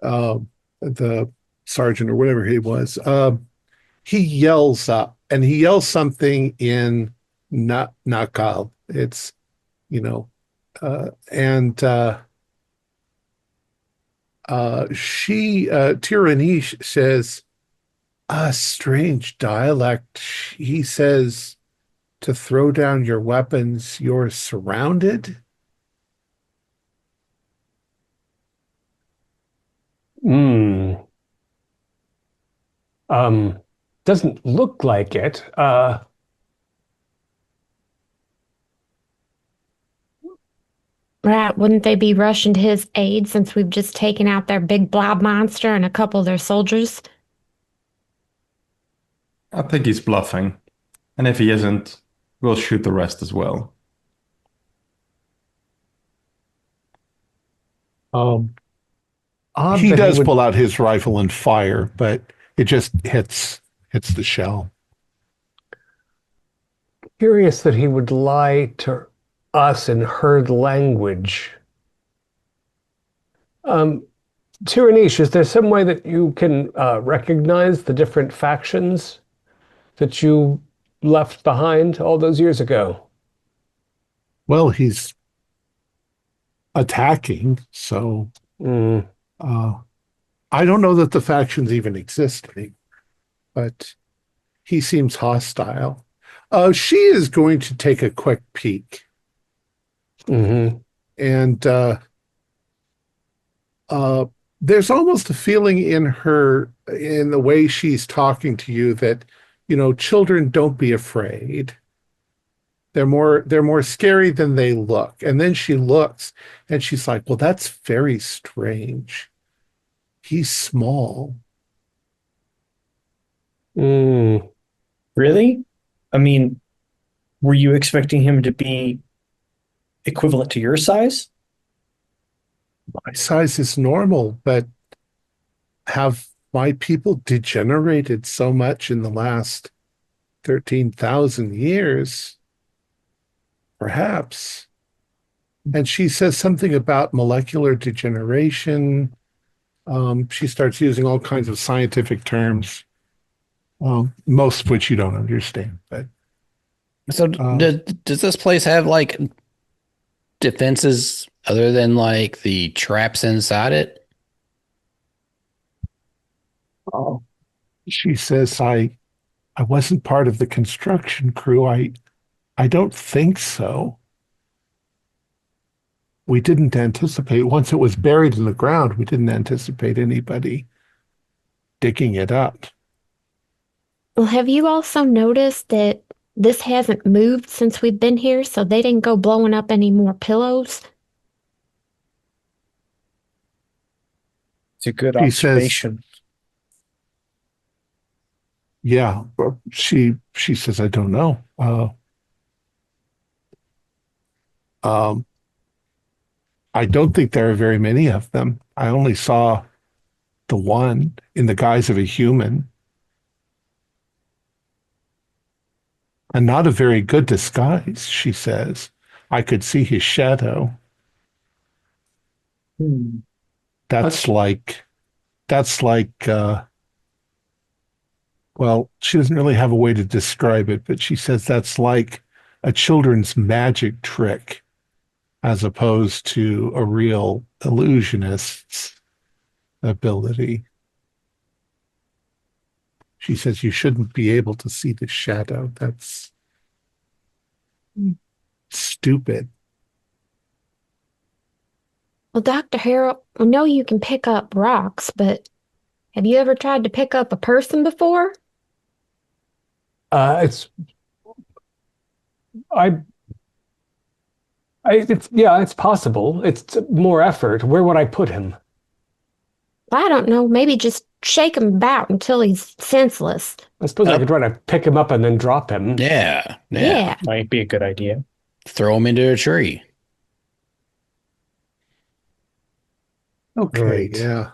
uh, the sergeant or whatever he was. He yells up, and he yells something in Nakal. It's and Tiranish says a strange dialect. He says to throw down your weapons. You're surrounded. Hmm. Doesn't look like it. Right, wouldn't they be rushing to his aid since we've just taken out their big blob monster and a couple of their soldiers? I think he's bluffing. And if he isn't, we'll shoot the rest as well. Odd He that he does would. pull out his rifle and fire, but it just hits the shell. Curious that he would lie to us in herd language. Tiranish, is there some way that you can recognize the different factions that you left behind all those years ago? Well, he's attacking, so Mm. I don't know that the factions even exist anymore, but he seems hostile. She is going to take a quick peek, Mm-hmm. and there's almost a feeling in the way she's talking to you that, children, don't be afraid. They're more scary than they look. And then she looks and she's like, well, that's very strange. He's small. Mm. Really? I mean, were you expecting him to be equivalent to your size? My size is normal, but have my people degenerated so much in the last 13,000 years? Perhaps. And she says something about molecular degeneration. She starts using all kinds of scientific terms, most of which you don't understand. But So does this place have like defenses other than like the traps inside it? she says, I wasn't part of the construction crew. I don't think so. We didn't anticipate, once it was buried in the ground, we didn't anticipate anybody digging it up. Well, have you also noticed that this hasn't moved since we've been here, so they didn't go blowing up any more pillows? It's a good He says, observation. yeah, she says, I don't know. I don't think there are very many of them. I only saw the one in the guise of a human, and not a very good disguise, she says. I could see his shadow. Hmm. That's like, well, she doesn't really have a way to describe it, but she says that's like a children's magic trick as opposed to a real illusionist's ability. She says you shouldn't be able to see the shadow. That's stupid. Well, Dr. Harold, I know you can pick up rocks, but have you ever tried to pick up a person before? It's I it's yeah, it's possible. It's more effort. Where would I put him? I don't know, maybe just shake him about until he's senseless. I suppose I could try to pick him up and then drop him. Yeah. Yeah. Might be a good idea. Throw him into a tree. Okay, Right. yeah.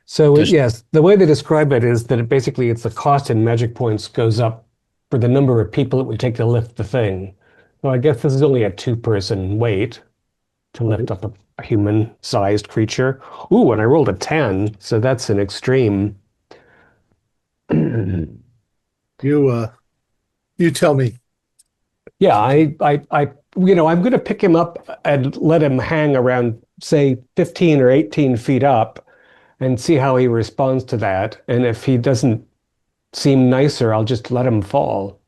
So Just- yes, the way they describe it is that it's the cost in magic points goes up for the number of people it would take to lift the thing. So I guess this is only a 2-person weight to lift up a human-sized creature. Ooh, and I rolled a 10, so that's an extreme. You tell me. Yeah, I'm going to pick him up and let him hang around, say, 15 or 18 feet up and see how he responds to that. And if he doesn't seem nicer, I'll just let him fall.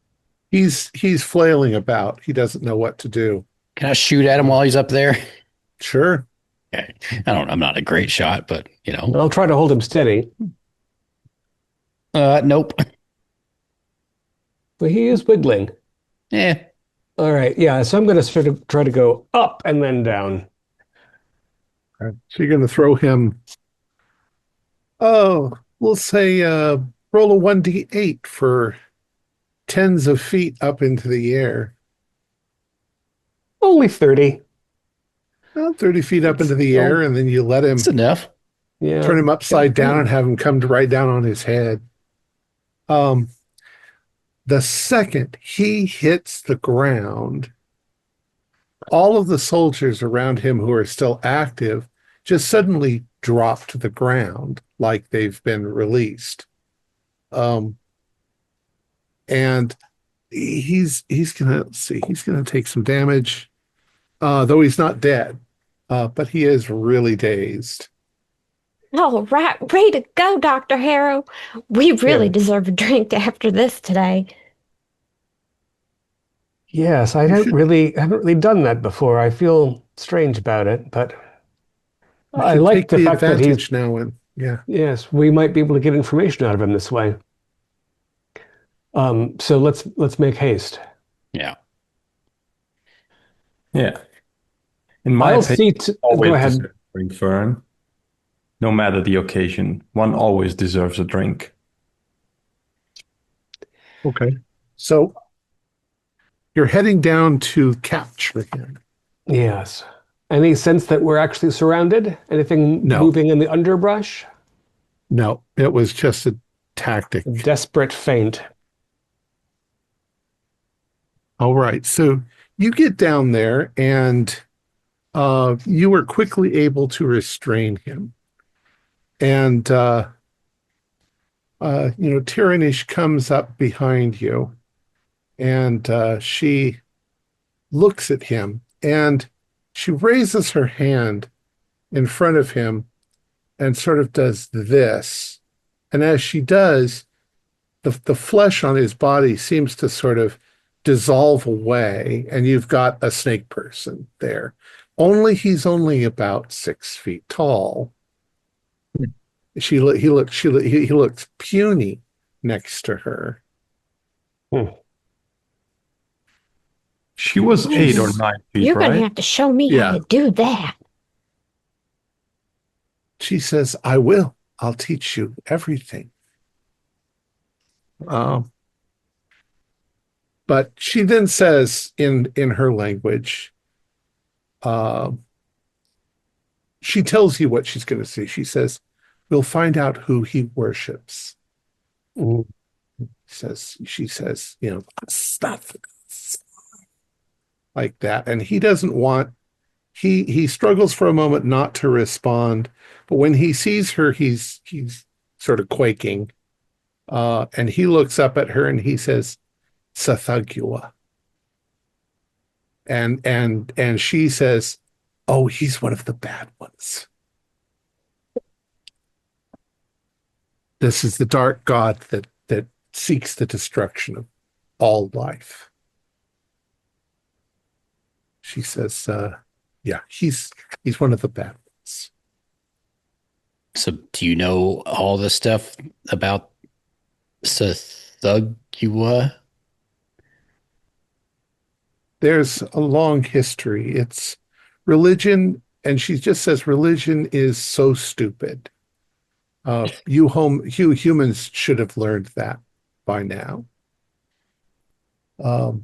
He's flailing about. He doesn't know what to do. Can I shoot at him while he's up there? Sure. Okay. I'm not a great shot, but I'll try to hold him steady. Nope. But he is wiggling. Yeah. All right, yeah, so I'm going to sort of try to go up and then down. So you're going to throw him. Oh, we'll say roll a 1d8 for tens of feet up into the air. Only 30. Well, 30 feet up into the air, and then you let him That's enough. Yeah. turn him upside down and have him come right down on his head. The second he hits the ground, all of the soldiers around him who are still active just suddenly drop to the ground like they've been released. And he's gonna take some damage, though he's not dead, but he is really dazed. All right, way to go, Dr. Harrow. We really deserve a drink after this today. Yes, I haven't really done that before. I feel strange about it, but I like the fact that he's now. And yes, we might be able to get information out of him this way. So let's make haste. Yeah. Yeah. In my I'll opinion, see. always Go ahead. deserve a drink, Fern. No matter the occasion, one always deserves a drink. okay, so you're heading down to capture him. Yes. Any sense that we're actually surrounded? Anything No. moving in the underbrush? No, it was just a tactic. Desperate feint. All right, so you get down there, and you were quickly able to restrain him. And Tiranish comes up behind you, and she looks at him, and she raises her hand in front of him and sort of does this. And as she does, the flesh on his body seems to sort of dissolve away, and you've got a snake person there. He's only about 6 feet tall. He looks puny next to her. She was 8 or 9 feet, You're right? going to have to show me how to do that. She says, "I will. I'll teach you everything." But she then says in her language, she tells you what she's going to say. She says, "We'll find out who he worships." She says, stuff like that. And he doesn't want, he struggles for a moment not to respond, but when he sees her, he's sort of quaking. And he looks up at her and he says, "Sathagua." And she says, "Oh, he's one of the bad ones. This is the dark god that seeks the destruction of all life." She says, "Yeah, he's one of the bad ones." So do you know all the stuff about Sathagua? There's a long history. It's religion, and she just says religion is so stupid. You humans should have learned that by now. So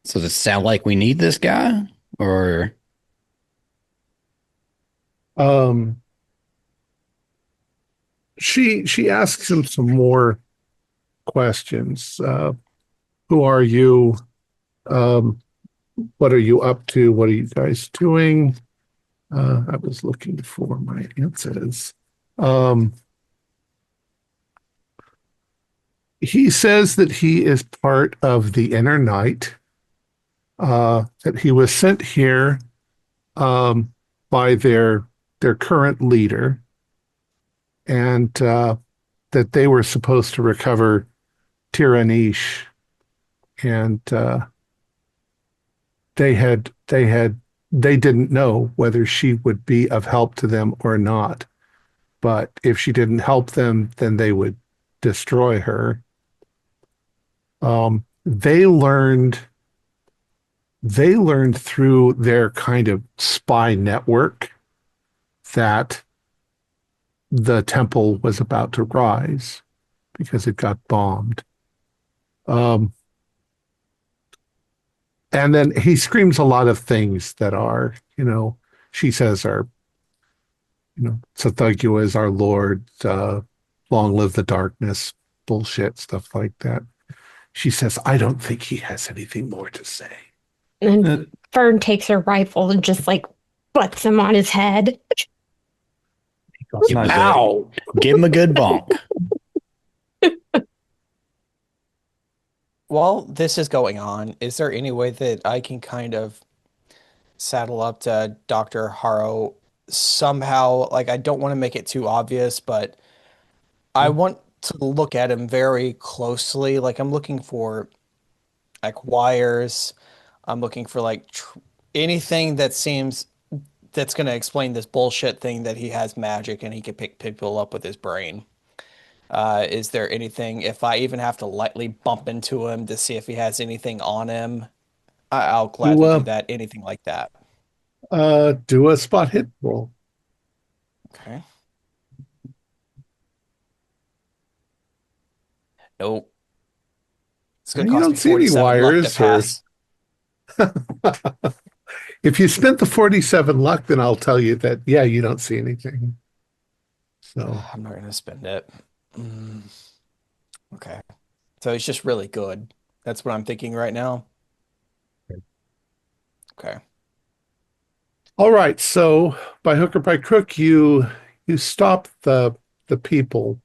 does it sound like we need this guy? Or she asks him some more questions. Who are you? What are you up to? What are you guys doing? I was looking for my answers. He says that he is part of the Inner Night, that he was sent here by their current leader, and that they were supposed to recover Tiranish, and they didn't know whether she would be of help to them or not. But if she didn't help them, then they would destroy her. They learned through their kind of spy network that the temple was about to rise because it got bombed. And then he screams a lot of things that are, she says are, Sathagua is our Lord, long live the darkness, bullshit, stuff like that. She says, I don't think he has anything more to say. And Fern takes her rifle and just like butts him on his head. Ow! Give him a good bonk. While this is going on, is there any way that I can kind of saddle up to Dr. Harrow somehow? Like, I don't want to make it too obvious, but I want to look at him very closely. Like, I'm looking for like wires. I'm looking for like anything that seems that's going to explain this bullshit thing that he has magic and he can pick people up with his brain. Is there anything, if I even have to lightly bump into him to see if he has anything on him, I'll gladly do that. Anything like that. Do a spot hit roll. Okay. Nope. It's going to You cost don't me see any 47 luck to wires, pass. If you spent the 47 luck, then I'll tell you that, yeah, you don't see anything. So I'm not going to spend it. Okay. So he's just really good. That's what I'm thinking right now. Okay. all right. So by hook or by crook, you stop the people,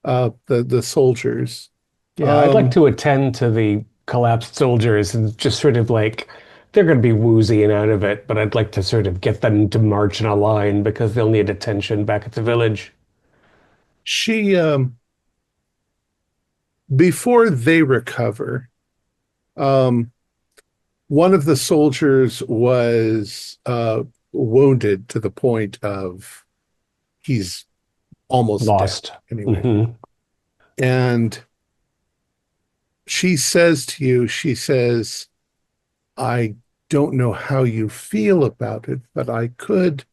the soldiers. Yeah, I'd like to attend to the collapsed soldiers and just sort of like, they're going to be woozy and out of it, but I'd like to sort of get them to march in a line because they'll need attention back at the village. She before they recover, one of the soldiers was wounded to the point of he's almost Lost. dead anyway. Mhm. And she says to you, I don't know how you feel about it, but I could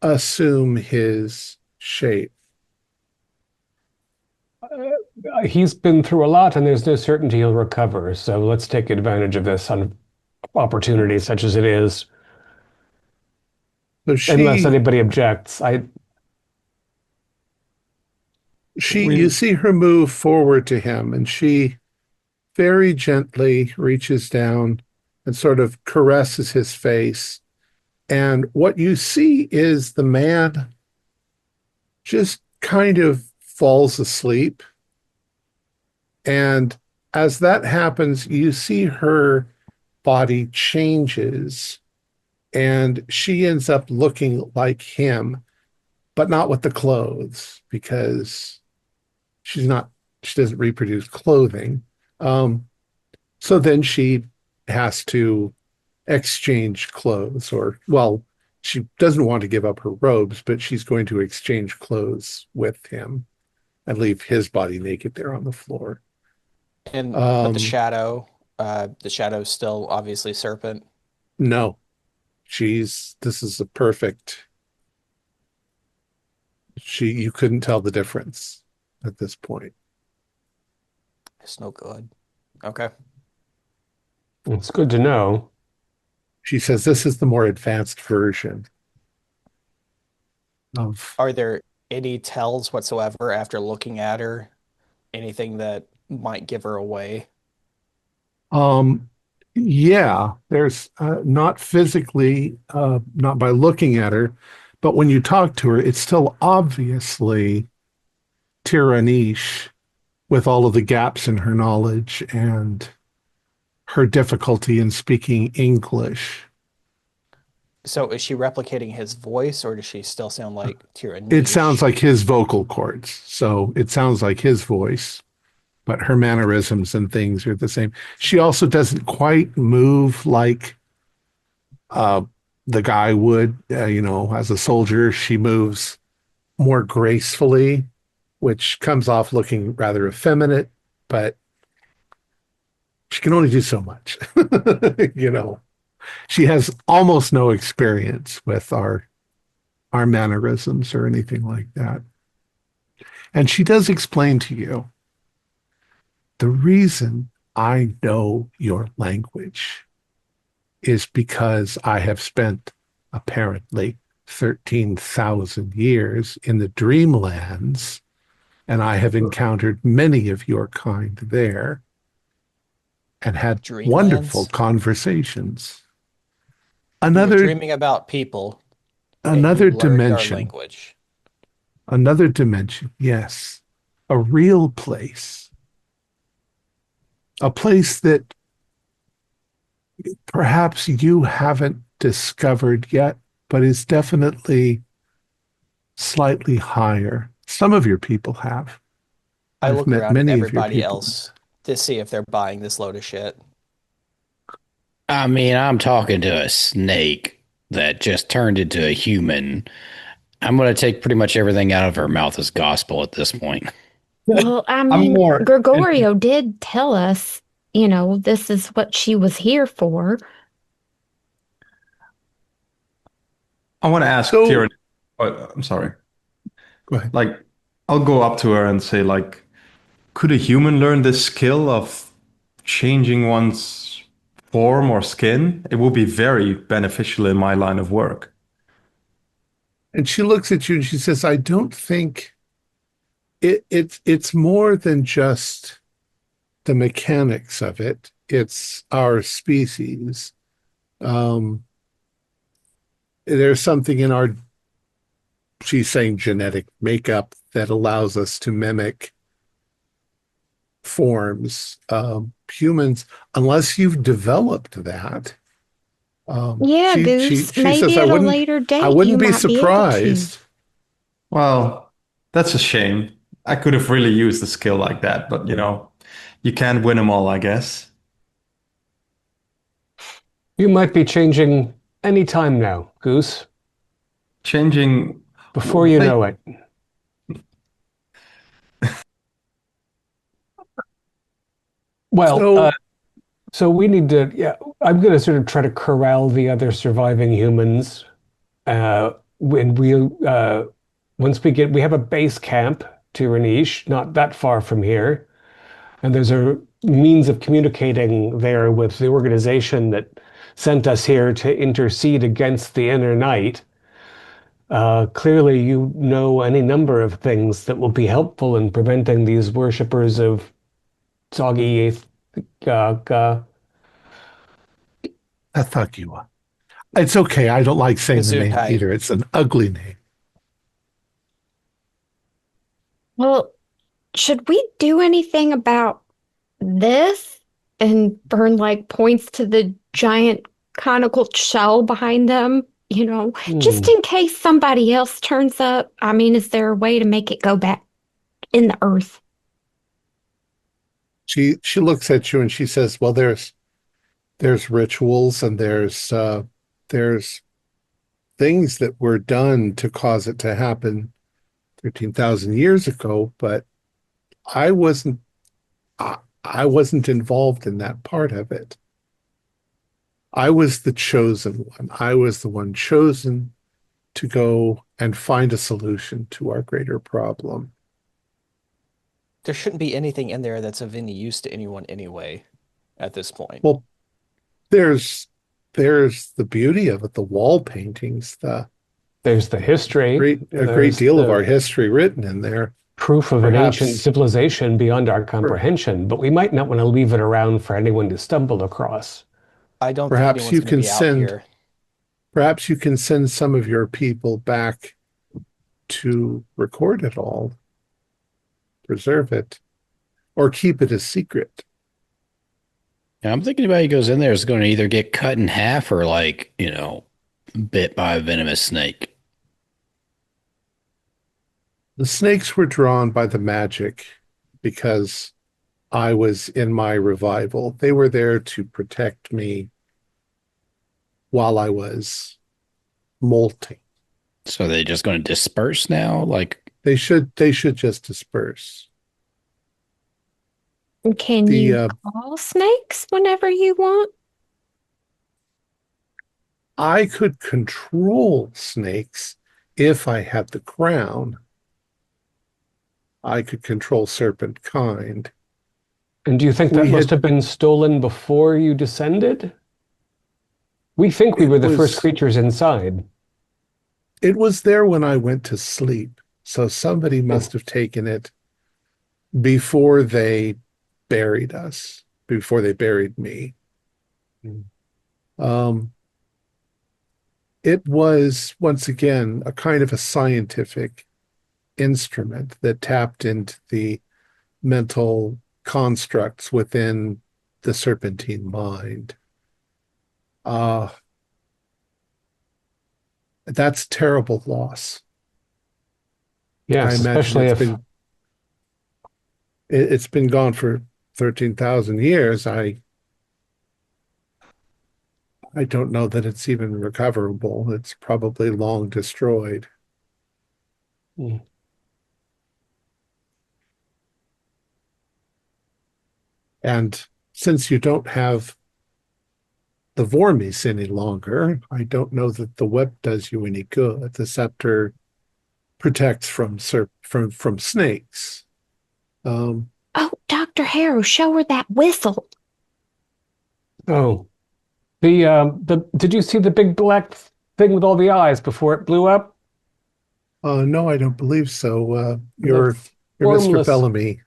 assume his shape. He's been through a lot and there's no certainty he'll recover. So let's take advantage of this on opportunity such as it is. So Unless anybody objects. you see her move forward to him, and she very gently reaches down and sort of caresses his face. And what you see is the man just kind of falls asleep. And as that happens, you see her body changes and she ends up looking like him, but not with the clothes because she doesn't reproduce clothing. So then she has to exchange clothes, or, well, she doesn't want to give up her robes, but she's going to exchange clothes with him and leave his body naked there on the floor. And but the shadow's still obviously Serpent. No, this is a perfect, you couldn't tell the difference at this point. It's no good. Okay. It's good to know. She says this is the more advanced version of. Are there any tells whatsoever after looking at her? Anything that might give her away? Um, yeah, there's not physically, not by looking at her, but when you talk to her, it's still obviously Tyrannish with all of the gaps in her knowledge and her difficulty in speaking English. So is she replicating his voice, or does she still sound like It sounds Tyrannish? like his vocal cords, so it sounds like his voice, but her mannerisms and things are the same. She also doesn't quite move like uh, the guy would, as a soldier. She moves more gracefully, which comes off looking rather effeminate, but she can only do so much. you know, she has almost no experience with our mannerisms or anything like that. And she does explain to you the reason I know your language is because I have spent apparently 13,000 years in the dreamlands, and I have encountered many of your kind there and had wonderful Dreamlands? conversations. You were Another dreaming about people and you another learned our dimension, language. another dimension, yes. A real place. A place that perhaps you haven't discovered yet, but is definitely slightly higher. Some of your people have. I I've look met around at many of your everybody people. else to see if they're buying this load of shit. I mean, I'm talking to a snake that just turned into a human. I'm going to take pretty much everything out of her mouth as gospel at this point. Well, I I'm mean, more. Gregorio did tell us, this is what she was here for. I want to ask So, Tyranny. Oh, I'm sorry. go ahead. Like, I'll go up to her and say, like, could a human learn this skill of changing one's form or skin? It would be very beneficial in my line of work. And she looks at you and she says, I don't think it's more than just the mechanics of it. It's our species. Um, there's something in our, she's saying, genetic makeup that allows us to mimic forms. Humans, unless you've developed that, Yeah, she Goose, says, maybe at a later I date you wouldn't be might be able to. surprised. Well, that's a shame. I could have really used a skill like that, but you can't win them all, I guess. You might be changing any time now, Goose, Changing. before you What know it. Well, So so we need to, yeah, I'm going to sort of try to corral the other surviving humans. When once we have a base camp, Tiranish, not that far from here, and there's a means of communicating there with the organization that sent us here to intercede against the inner night. Clearly, you know any number of things that will be helpful in preventing these worshippers of soggy uh, Athakua. It's okay. I don't like saying the name Gesundheit. either. It's an ugly name. Well, should we do anything about this? And Bern like points to the giant conical shell behind them, just hmm. in case somebody else turns up. I mean, is there a way to make it go back in the earth? She looks at you and she says, "Well, there's rituals and there's things that were done to cause it to happen 13,000 years ago, but I wasn't I wasn't involved in that part of it. I was the chosen one. I was the one chosen to go and find a solution to our greater problem." There shouldn't be anything in there that's of any use to anyone anyway at this point. Well, there's the beauty of it, the wall paintings, the There's the history. A great deal of our history written in there. Proof of an Perhaps. ancient civilization beyond our comprehension, but we might not want to leave it around for anyone to stumble across. I don't Perhaps think you anyone's going to can be out send- here. Perhaps you can send some of your people back to record it all, preserve it, or keep it a secret. Yeah, I'm thinking anybody who goes in there is going to either get cut in half or bit by a venomous snake. The snakes were drawn by the magic because I was in my revival. They were there to protect me while I was molting. So they're just going to disperse now? They should just disperse. Can you call snakes whenever you want? I could control snakes if I had the crown. I could control serpent kind. And do you think that must have been stolen before you descended? We think we were the first creatures inside. It was there when I went to sleep, so somebody must have taken it before they buried us, before they buried me. It was, once again, a kind of a scientific instrument that tapped into the mental constructs within the serpentine mind. That's terrible loss. Yes, especially it's been gone for 13,000 years. I don't know that it's even recoverable. It's probably long destroyed. And since you don't have the Vormis any longer, I don't know that the web does you any good. The scepter protects from snakes. Oh, Dr. Harrow, show her that whistle. Oh, did you see the big black thing with all the eyes before it blew up? No, I don't believe so. You're Mr. Bellamy.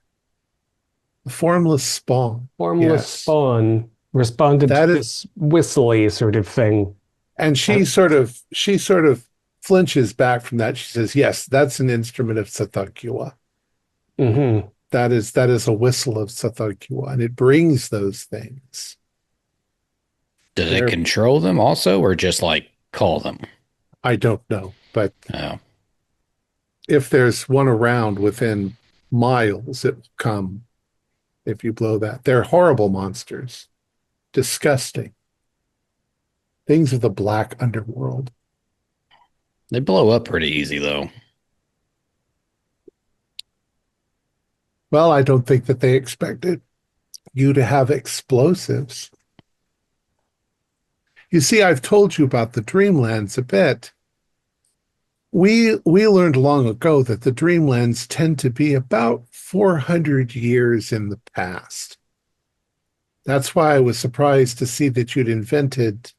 The formless spawn. Formless spawn responded to this whistly sort of thing. And she sort of flinches back from that. She says, "Yes, that's an instrument of Tsathoggua. Mm-hmm. That is a whistle of Tsathoggua, and it brings those things." Does it control them also, or just call them? I don't know, but if there's one around within miles, it will come. If you blow that, they're horrible monsters, disgusting things of the black underworld. They blow up pretty easy, though. Well, I don't think that they expected you to have explosives. You see, I've told you about the Dreamlands a bit. We learned long ago that the Dreamlands tend to be about 400 years in the past. That's why I was surprised to see that you'd invented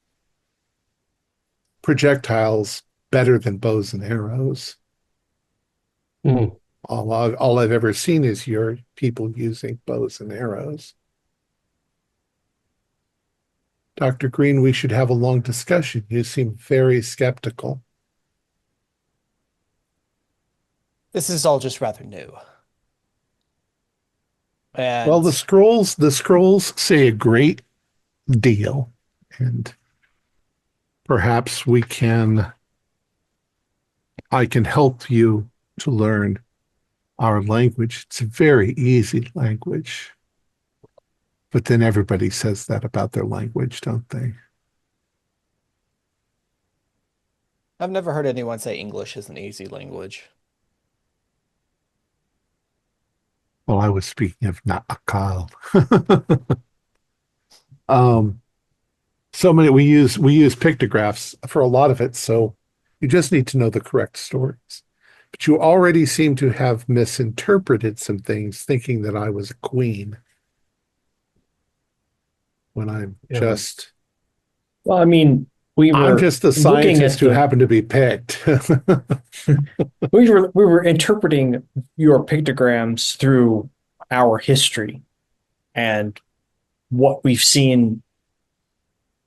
projectiles better than bows and arrows. Mm. All I've ever seen is your people using bows and arrows. Dr. Green, we should have a long discussion. You seem very skeptical. This is all just rather new. And well, the scrolls say a great deal, and perhaps I can help you to learn our language. It's a very easy language. But then everybody says that about their language, don't they? I've never heard anyone say English is an easy language. Well, I was speaking of Naakal. So many we use pictographs for a lot of it, so you just need to know the correct stories. But you already seem to have misinterpreted some things, thinking that I was a queen. When I'm just... Well, I mean, I'm just the looking scientist at who happened to be picked. we were interpreting your pictograms through our history and what we've seen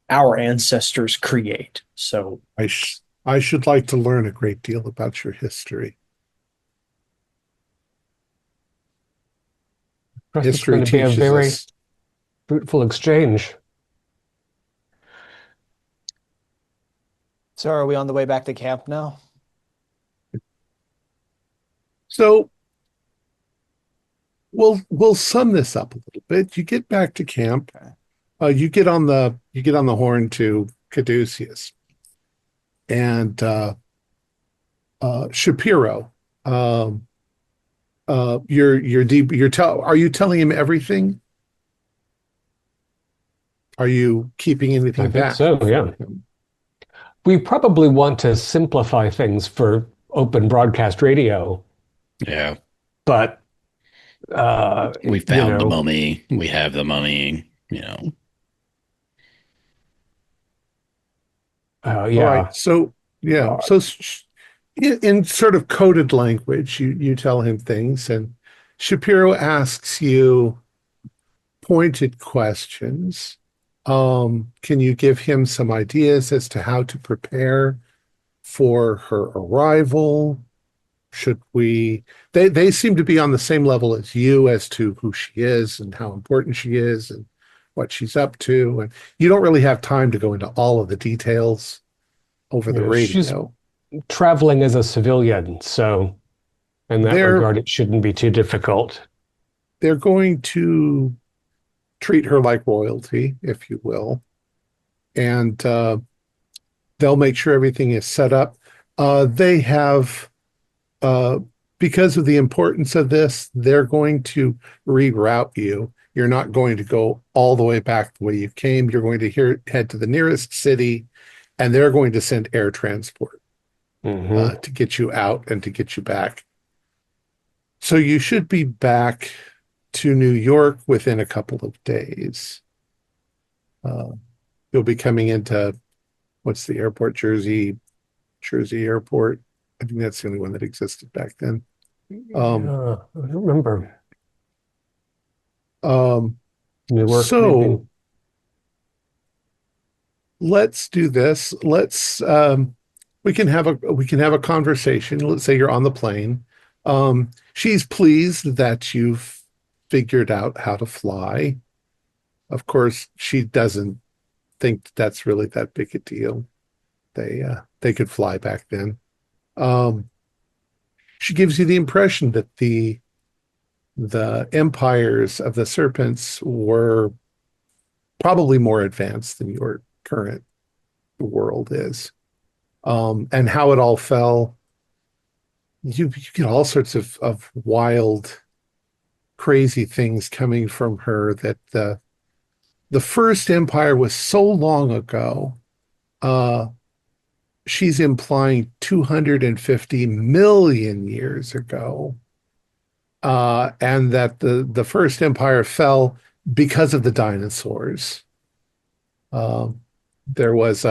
our ancestors create. So I should like to learn a great deal about your history. It's going to be a very fruitful exchange. So are we on the way back to camp now? So we'll sum this up a little bit. You get back to camp. You get on the horn to Caduceus and Shapiro. Are you telling him everything? Are you keeping anything back? So, yeah. We probably want to simplify things for open broadcast radio. Yeah. But we found the mummy. We have the mummy, yeah. All right. So, yeah. So in sort of coded language, you tell him things, and Shapiro asks you pointed questions. Can you give him some ideas as to how to prepare for her arrival? Should we? They seem to be on the same level as you as to who she is and how important she is and what she's up to. And you don't really have time to go into all of the details over the radio. She's traveling as a civilian, so in that regard, it shouldn't be too difficult. They're going to treat her like royalty, if you will, and they'll make sure everything is set up. They have, because of the importance of this, they're going to reroute you. You're not going to go all the way back the way you came. You're going to head to the nearest city, and they're going to send air transport to get you out and to get you back. So you should be back to New York within a couple of days. You'll be coming into, what's the airport? Jersey Airport. I think that's the only one that existed back then. I don't remember. Newark, so maybe. Let's do this. Let's we can have a conversation. Let's say you're on the plane. She's pleased that you've figured out how to fly. Of course, she doesn't think that's really that big a deal. They could fly back then. She gives you the impression that the empires of the serpents were probably more advanced than your current world is. And how it all fell. You get all sorts of wild, crazy things coming from her, that the first empire was so long ago. She's implying 250 million years ago, and that the first empire fell because of the dinosaurs. There was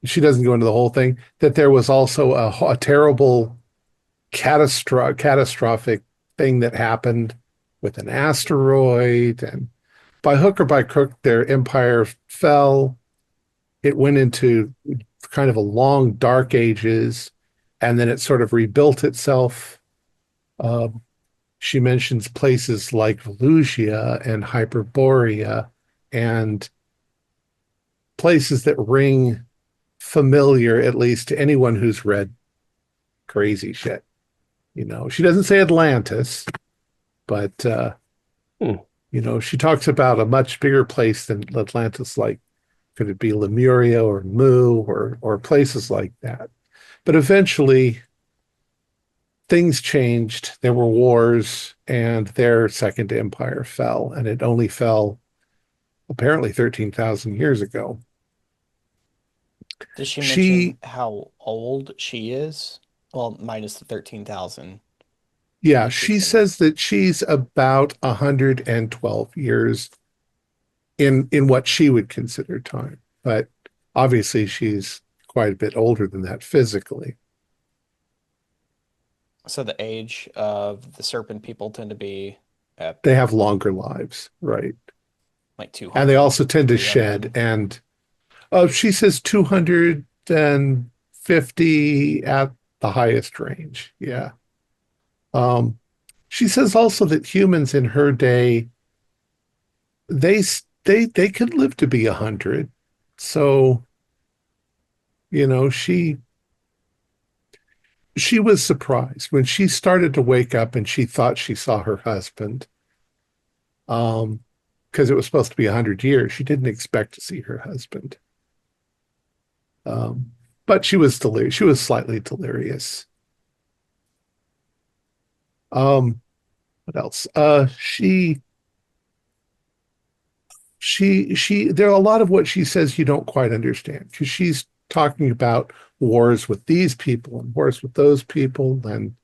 she doesn't go into the whole thing, that there was also a terrible catastrophic thing that happened with an asteroid, and by hook or by crook, their empire fell. It went into kind of a long dark ages, and then it sort of rebuilt itself. She mentions places like Volusia and Hyperborea, and places that ring familiar, at least to anyone who's read crazy shit. She doesn't say Atlantis, but she talks about a much bigger place than Atlantis. Like, could it be Lemuria or Mu or places like that? But eventually things changed. There were wars, and their second empire fell, and it only fell apparently 13,000 years ago. Does she mention how old she is? Well, minus the 13,000. Yeah, she says that she's about 112 years in what she would consider time. But Obviously, she's quite a bit older than that physically. So the age of the serpent people tend to be at They have longer lives, right? like 200. And they also tend to 300. shed. And she says 250 at the highest range. Yeah. Um, she says also that humans in her day, they they could live to be 100. So, she was surprised when she started to wake up and she thought she saw her husband. Because it was supposed to be 100 years. She didn't expect to see her husband. But she was delirious. She was slightly delirious. What else? There are a lot of what she says you don't quite understand because she's talking about wars with these people and wars with those people and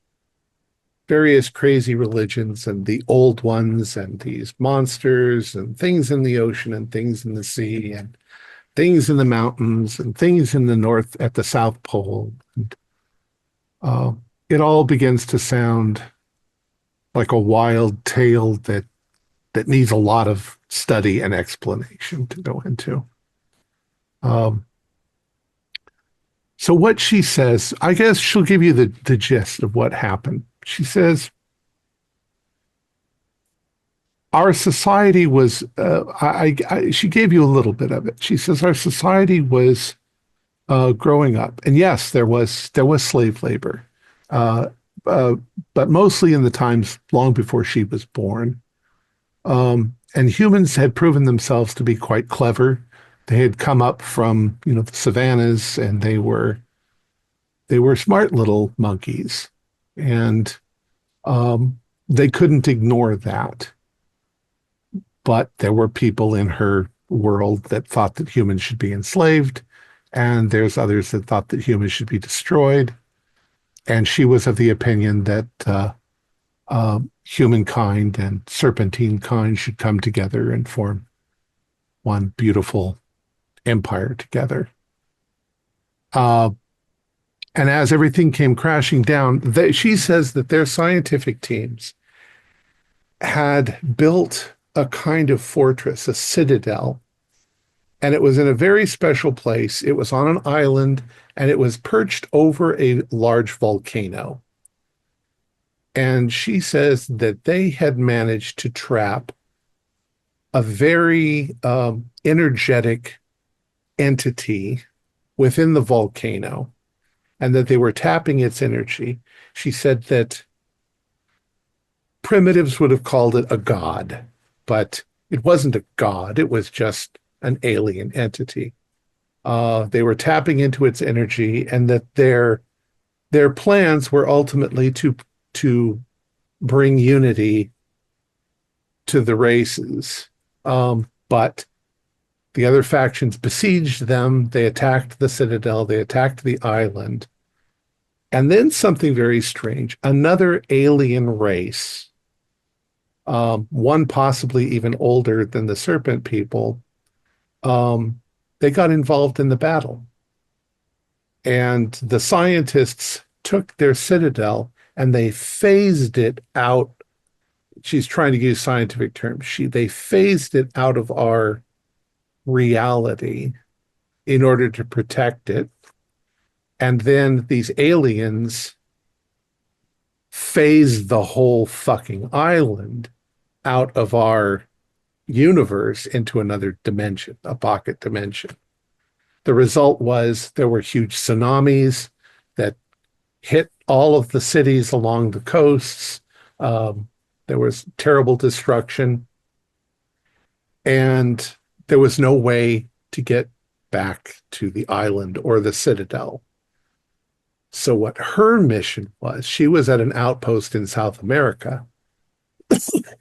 various crazy religions and the old ones and these monsters and things in the ocean and things in the sea and things in the mountains and things in the north at the South Pole. And, it all begins to sound like a wild tale that needs a lot of study and explanation to go into. So what she says, I guess she'll give you the gist of what happened. She says, our society was, she gave you a little bit of it. She says, our society was growing up. And yes, there was slave labor, but mostly in the times long before she was born. And humans had proven themselves to be quite clever. They had come up from, the savannas, and they were smart little monkeys. And they couldn't ignore that. But there were people in her world that thought that humans should be enslaved, and there's others that thought that humans should be destroyed. And she was of the opinion that humankind and serpentine kind should come together and form one beautiful empire together. And as everything came crashing down, she says that their scientific teams had built a kind of fortress, a citadel, and it was in a very special place. It was on an island, and it was perched over a large volcano. And she says that they had managed to trap a very energetic entity within the volcano, and that they were tapping its energy. She said that primitives would have called it a god, but it wasn't a god. It was just an alien entity. They were tapping into its energy, and that their plans were ultimately to bring unity to the races. But the other factions besieged them. They attacked the citadel. They attacked the island. And then something very strange. Another alien race, one possibly even older than the serpent people, they got involved in the battle. And the scientists took their citadel and they phased it out. She's trying to use scientific terms. They phased it out of our reality in order to protect it. And then these aliens phased the whole fucking island out of our universe into another dimension, a pocket dimension. The result was there were huge tsunamis that hit all of the cities along the coasts. There was terrible destruction. And there was no way to get back to the island or the citadel. So what her mission was, she was at an outpost in South America.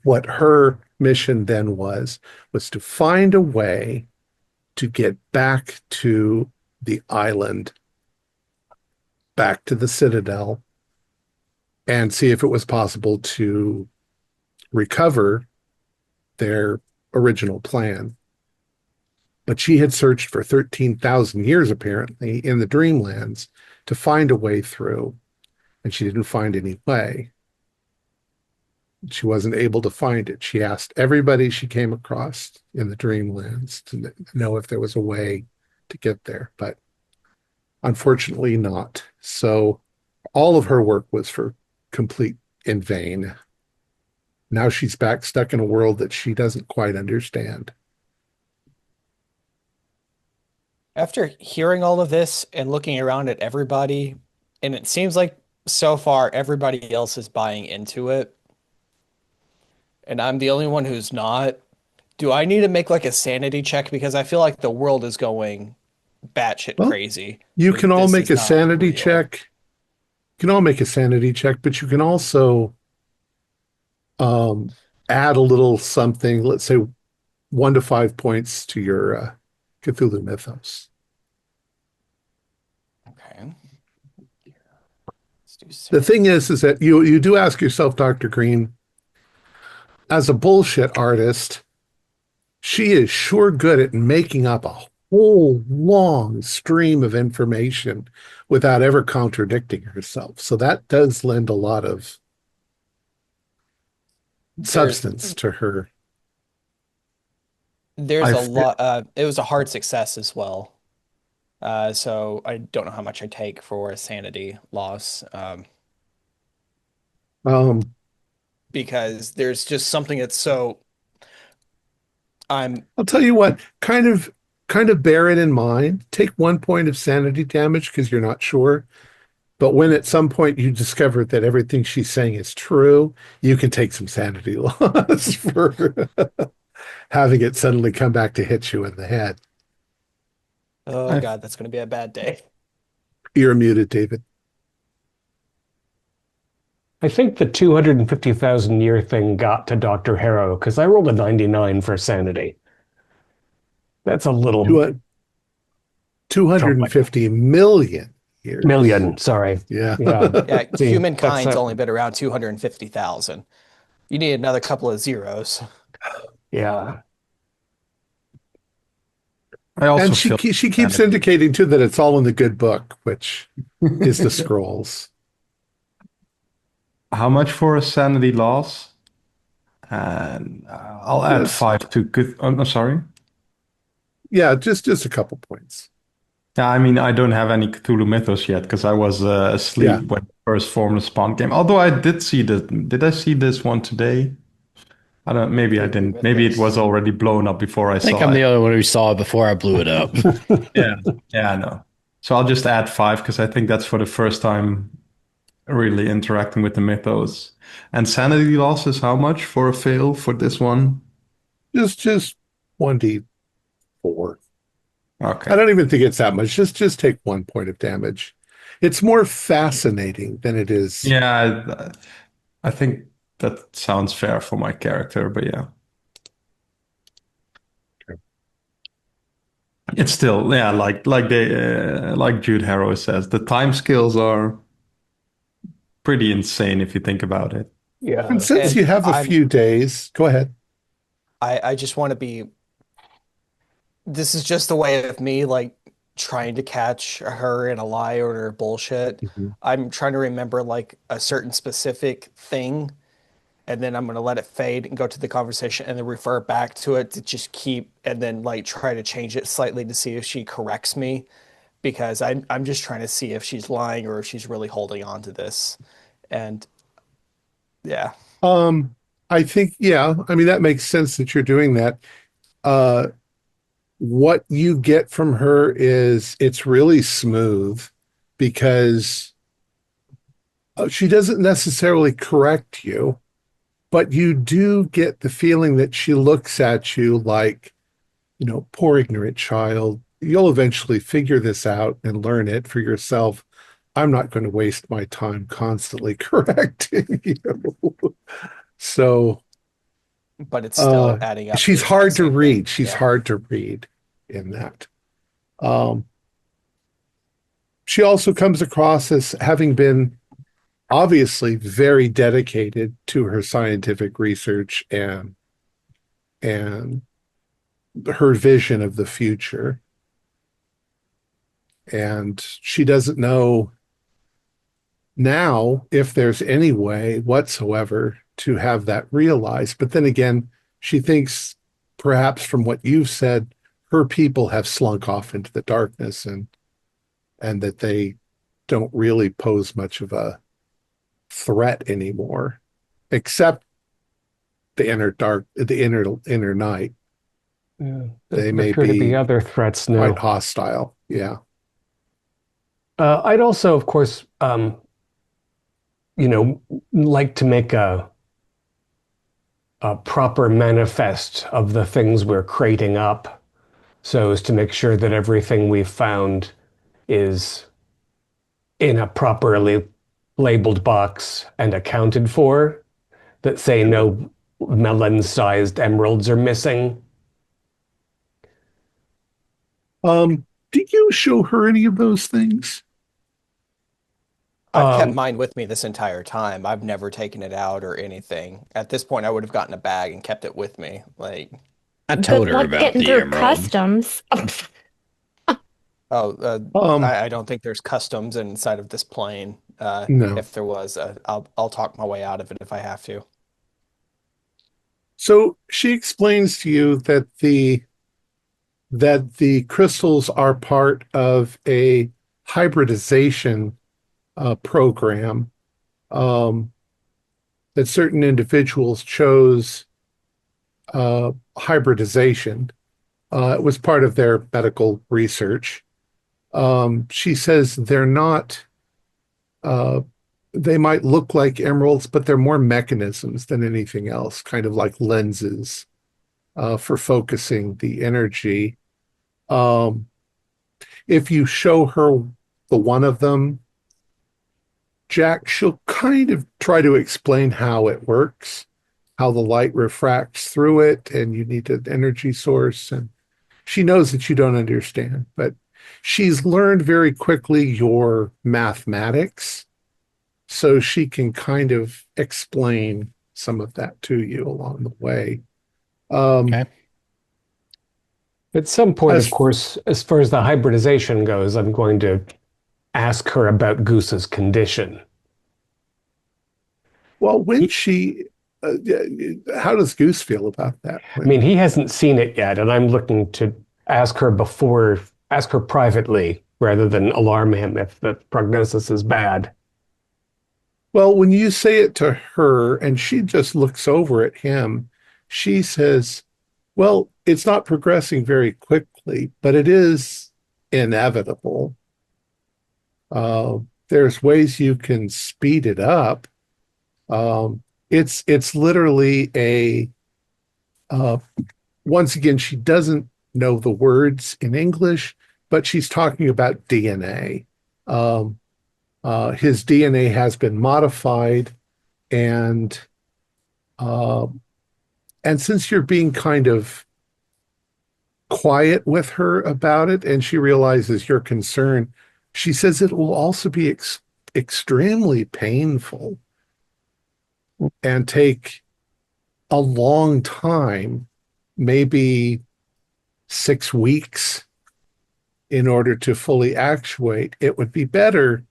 What her mission then was to find a way to get back to the island, back to the citadel, and see if it was possible to recover their original plan. But she had searched for 13,000 years, apparently, in the Dreamlands to find a way through, and she didn't find any way. She wasn't able to find it. She asked everybody she came across in the Dreamlands to know if there was a way to get there, but unfortunately not. So all of her work was for complete in vain. Now she's back stuck in a world that she doesn't quite understand. After hearing all of this and looking around at everybody, and it seems like so far everybody else is buying into it, and I'm the only one who's not, do I need to make like a sanity check? Because I feel like the world is going batshit crazy. You can all This make is a not sanity real. check. You can all make a sanity check, but you can also add a little something, let's say 1 to 5 points to your Cthulhu mythos. Okay. Let's do The thing is that you do ask yourself, Dr. Green, as a bullshit artist, she is sure good at making up a whole long stream of information without ever contradicting herself. So that does lend a lot of substance to her. There's a lot. It was a hard success as well. So I don't know how much I take for a sanity loss. Because there's just something that's so. I'll tell you what, kind of bear it in mind. Take 1 point of sanity damage because you're not sure. But when at some point you discover that everything she's saying is true, you can take some sanity loss for having it suddenly come back to hit you in the head. Oh God, that's going to be a bad day. You're muted, David. I think the 250,000 year thing got to Dr. Harrow because I rolled a 99 for sanity. That's a little 250 million years. Million, sorry. Yeah. Yeah, See, humankind's that's only been around 250,000. You need another couple of zeros. Yeah. I also And feel she keeps indicating too that it's all in the good book, which is the scrolls. How much for a sanity loss? And I'll add 5 to. I'm sorry. Yeah, just a couple points. Yeah, I mean, I don't have any Cthulhu Mythos yet because I was asleep when the first form of Spawn came. Although I did see this. Did I see this one today? I don't. Maybe I didn't. Maybe it was already blown up before I saw it. I think I'm the only one who saw it before I blew it up. Yeah, I know. So I'll just add 5 because I think that's for the first time really interacting with the mythos. And sanity loss is how much for a fail for this one? Just 1d4. Okay. I don't even think it's that much. Just take 1 point of damage. It's more fascinating than it is. Yeah, I think that sounds fair for my character, but yeah. Okay. It's still, yeah, like Jude Harrow says, the time scales are pretty insane if you think about it. Yeah. And since you have a few days, go ahead. I just want to be. This is just a way of me like trying to catch her in a lie or her bullshit. Mm-hmm. I'm trying to remember like a certain specific thing, and then I'm going to let it fade and go to the conversation and then refer back to it to just keep and then like try to change it slightly to see if she corrects me, because I'm just trying to see if she's lying or if she's really holding on to this. And yeah. I think, yeah, I mean, that makes sense that you're doing that. What you get from her is it's really smooth because she doesn't necessarily correct you, but you do get the feeling that she looks at you like, poor ignorant child. You'll eventually figure this out and learn it for yourself. I'm not going to waste my time constantly correcting you. So, but it's still adding up. She's hard to read. She's hard to read in that. She also comes across as having been obviously very dedicated to her scientific research and her vision of the future. And she doesn't know now if there's any way whatsoever to have that realized. But then again, she thinks perhaps from what you've said, her people have slunk off into the darkness and that they don't really pose much of a threat anymore, except the inner night. Yeah, They there may appear to be be other threats quite now. hostile. Yeah. I'd also, of course, like to make a proper manifest of the things we're crating up, so as to make sure that everything we've found is in a properly labeled box and accounted for, that say no melon-sized emeralds are missing. Did you show her any of those things? I've kept mine with me this entire time. I've never taken it out or anything. At this point, I would have gotten a bag and kept it with me. Like, I told Good her luck about getting the through emerald. customs. I don't think there's customs inside of this plane. No. If there was, I'll talk my way out of it if I have to. So she explains to you that the crystals are part of a hybridization program that certain individuals chose hybridization. It was part of their medical research. She says they're not, they might look like emeralds, but they're more mechanisms than anything else, kind of like lenses for focusing the energy. If you show her the one of them, Jack, she'll kind of try to explain how it works, how the light refracts through it, and you need an energy source. And she knows that you don't understand, but she's learned very quickly your mathematics, so she can kind of explain some of that to you along the way. Okay. At some point, As- of course, as far as the hybridization goes, I'm going to ask her about Goose's condition. Well, when she, how does Goose feel about that? I mean, he hasn't seen it yet, and I'm looking to ask her privately rather than alarm him if the prognosis is bad. Well, when you say it to her and she just looks over at him, she says, well, it's not progressing very quickly, but it is inevitable. There's ways you can speed it up. It's literally once again, she doesn't know the words in English, but she's talking about DNA. His DNA has been modified, and since you're being kind of quiet with her about it, and she realizes your concern, she says it will also be extremely painful and take a long time, maybe 6 weeks, in order to fully actuate. It would be better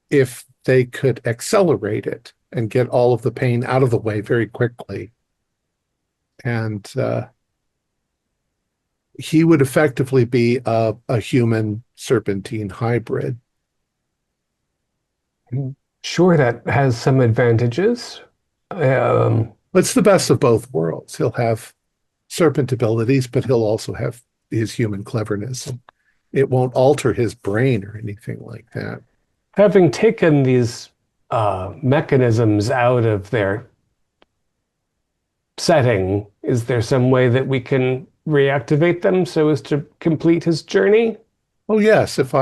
if they could accelerate it and get all of the pain out of the way very quickly. And he would effectively be a human serpentine hybrid. Sure, that has some advantages. It's the best of both worlds. He'll have serpent abilities, but he'll also have his human cleverness. And it won't alter his brain or anything like that. Having taken these mechanisms out of their setting, is there some way that we can reactivate them so as to complete his journey? Oh yes, if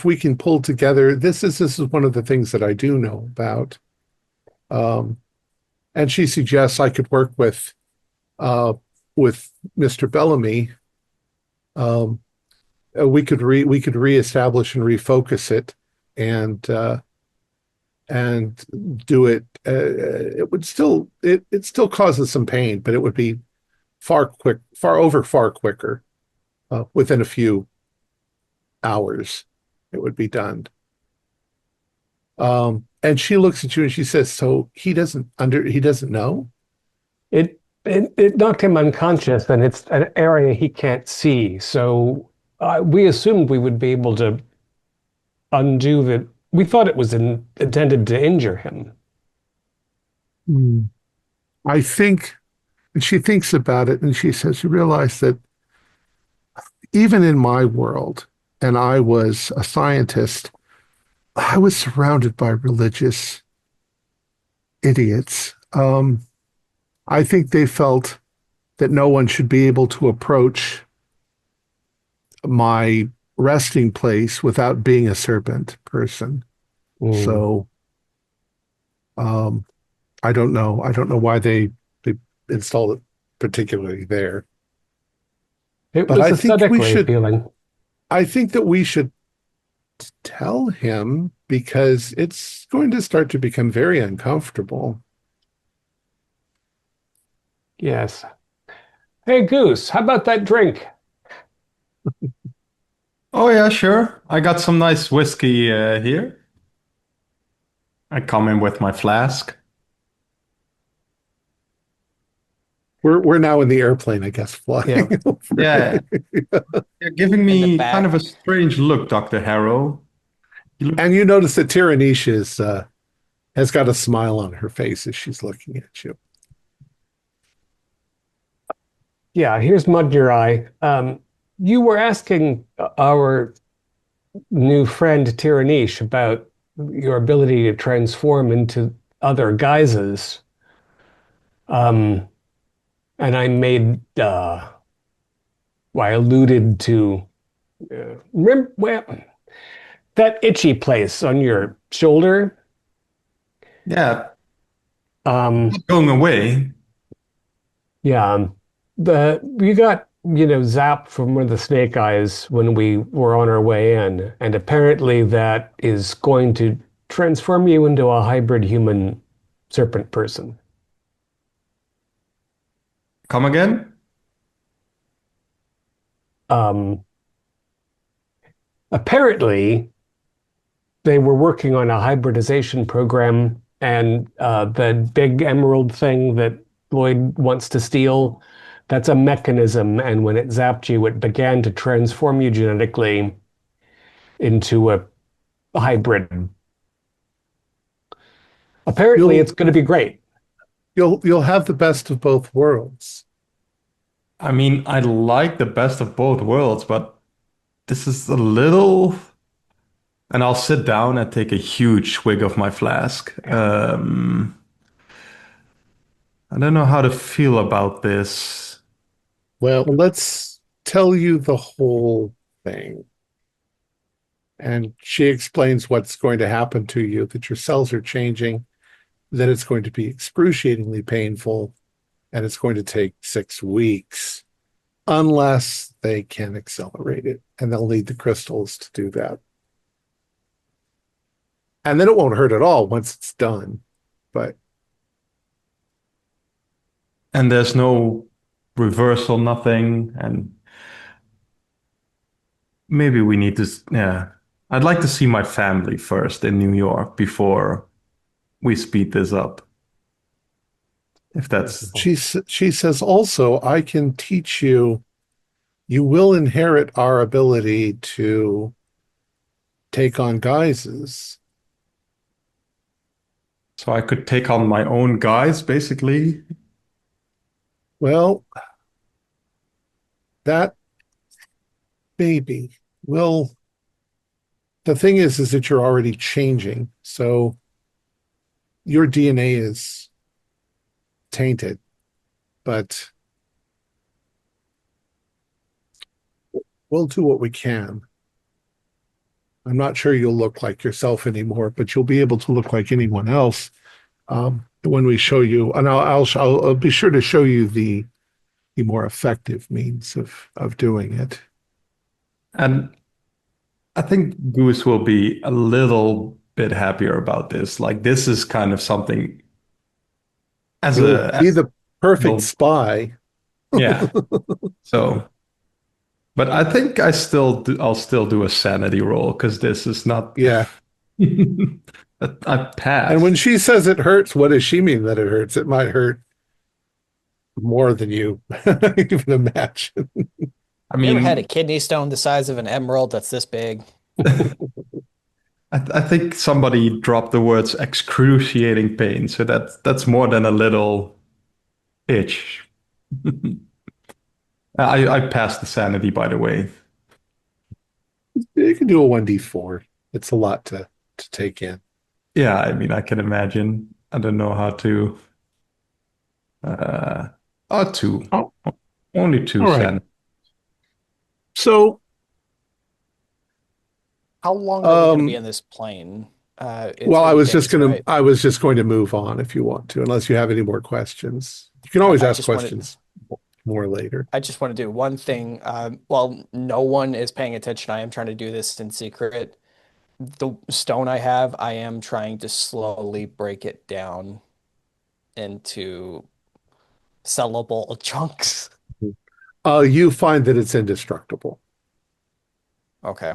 we can pull together, this is one of the things that I do know about. And she suggests I could work with Mr. Bellamy. We could reestablish and refocus it, and do it. It still causes some pain, but it would be far quicker. Within a few hours, it would be done. And she looks at you and she says, "So he doesn't know?" It knocked him unconscious, and it's an area he can't see. So we assumed we would be able to undo the. We thought it was intended to injure him. I think, and she thinks about it and she says, "You realize that even in my world, and I was a scientist, I was surrounded by religious idiots. I think they felt that no one should be able to approach my resting place without being a serpent person. So I don't know. I don't know why they installed it particularly there. It But was I think we aesthetically should. appealing. I think that we should tell him because it's going to start to become very uncomfortable. Yes. Hey, Goose, how about that drink? Oh yeah, sure. I got some nice whiskey here. I come in with my flask. We're now in the airplane, I guess, flying over. Yeah. You're giving In the me back. kind of a strange look, Dr. Harrow. And you notice that Tyrannish has got a smile on her face as she's looking at you. Yeah, here's Mud Your Eye. You were asking our new friend Tyrannish about your ability to transform into other guises. And I made, I alluded to, that itchy place on your shoulder. Yeah, Um, not going away. yeah, we got, zapped from one of the snake eyes when we were on our way in, and apparently that is going to transform you into a hybrid human serpent person. Come again? Apparently, they were working on a hybridization program, and the big emerald thing that Lloyd wants to steal, that's a mechanism, and when it zapped you, it began to transform you genetically into a hybrid. Apparently, it's going to be great. You'll have the best of both worlds. I mean, I like the best of both worlds, but this is a little. And I'll sit down and take a huge swig of my flask. I don't know how to feel about this. Well, let's tell you the whole thing. And she explains what's going to happen to you, that your cells are changing, that it's going to be excruciatingly painful, and it's going to take 6 weeks, unless they can accelerate it, and they'll need the crystals to do that. And then it won't hurt at all once it's done. And there's no reversal, nothing. And maybe we need to, yeah. I'd like to see my family first in New York before we speed this up. If that's. She says also, I can teach you, you will inherit our ability to take on guises. So I could take on my own guys, basically. Well, that maybe will. The thing is that you're already changing. So your DNA is tainted, but we'll do what we can. I'm not sure you'll look like yourself anymore, but you'll be able to look like anyone else when we show you. And I'll be sure to show you the more effective means of doing it. And I think Goose will be a little bit happier about this. Like this is kind of something You'll be the perfect spy Yeah. So, but I think I'll still do a sanity roll because this is not. Yeah. I passed. And when she says it hurts, what does she mean that it hurts? It might hurt more than you even imagine. I You ever had a mean, kidney stone the size of an emerald that's this big? I think somebody dropped the words excruciating pain, so that's more than a little itch. I passed the sanity, by the way. You can do a 1d4. It's a lot to take in. Yeah, I mean, I can imagine. I don't know how to. Two. Oh, Only two all right. sanity. So, How long are we going to be in this plane? It's well, 8 days, right? I was just going to move on if you want to, unless you have any more questions. You can always I ask just wanted- questions more later. I just want to do one thing. While no one is paying attention, I am trying to do this in secret. The stone I have, I am trying to slowly break it down into sellable chunks. You find that it's indestructible. Okay.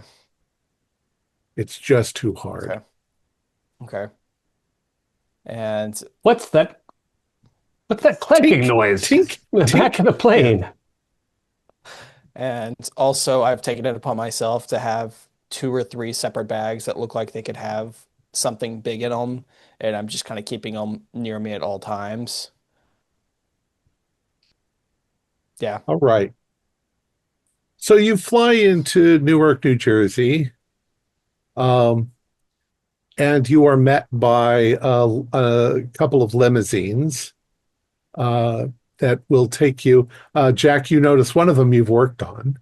It's just too hard. Okay. Okay. And What's that clanking Tink, noise tink, in the back of the plane? and also I've taken it upon myself to have 2 or 3 separate bags that look like they could have something big in them, and I'm just kind of keeping them near me at all times. Yeah. All right. So you fly into Newark, New Jersey, and you are met by a couple of limousines that will take you. Jack, you notice one of them you've worked on,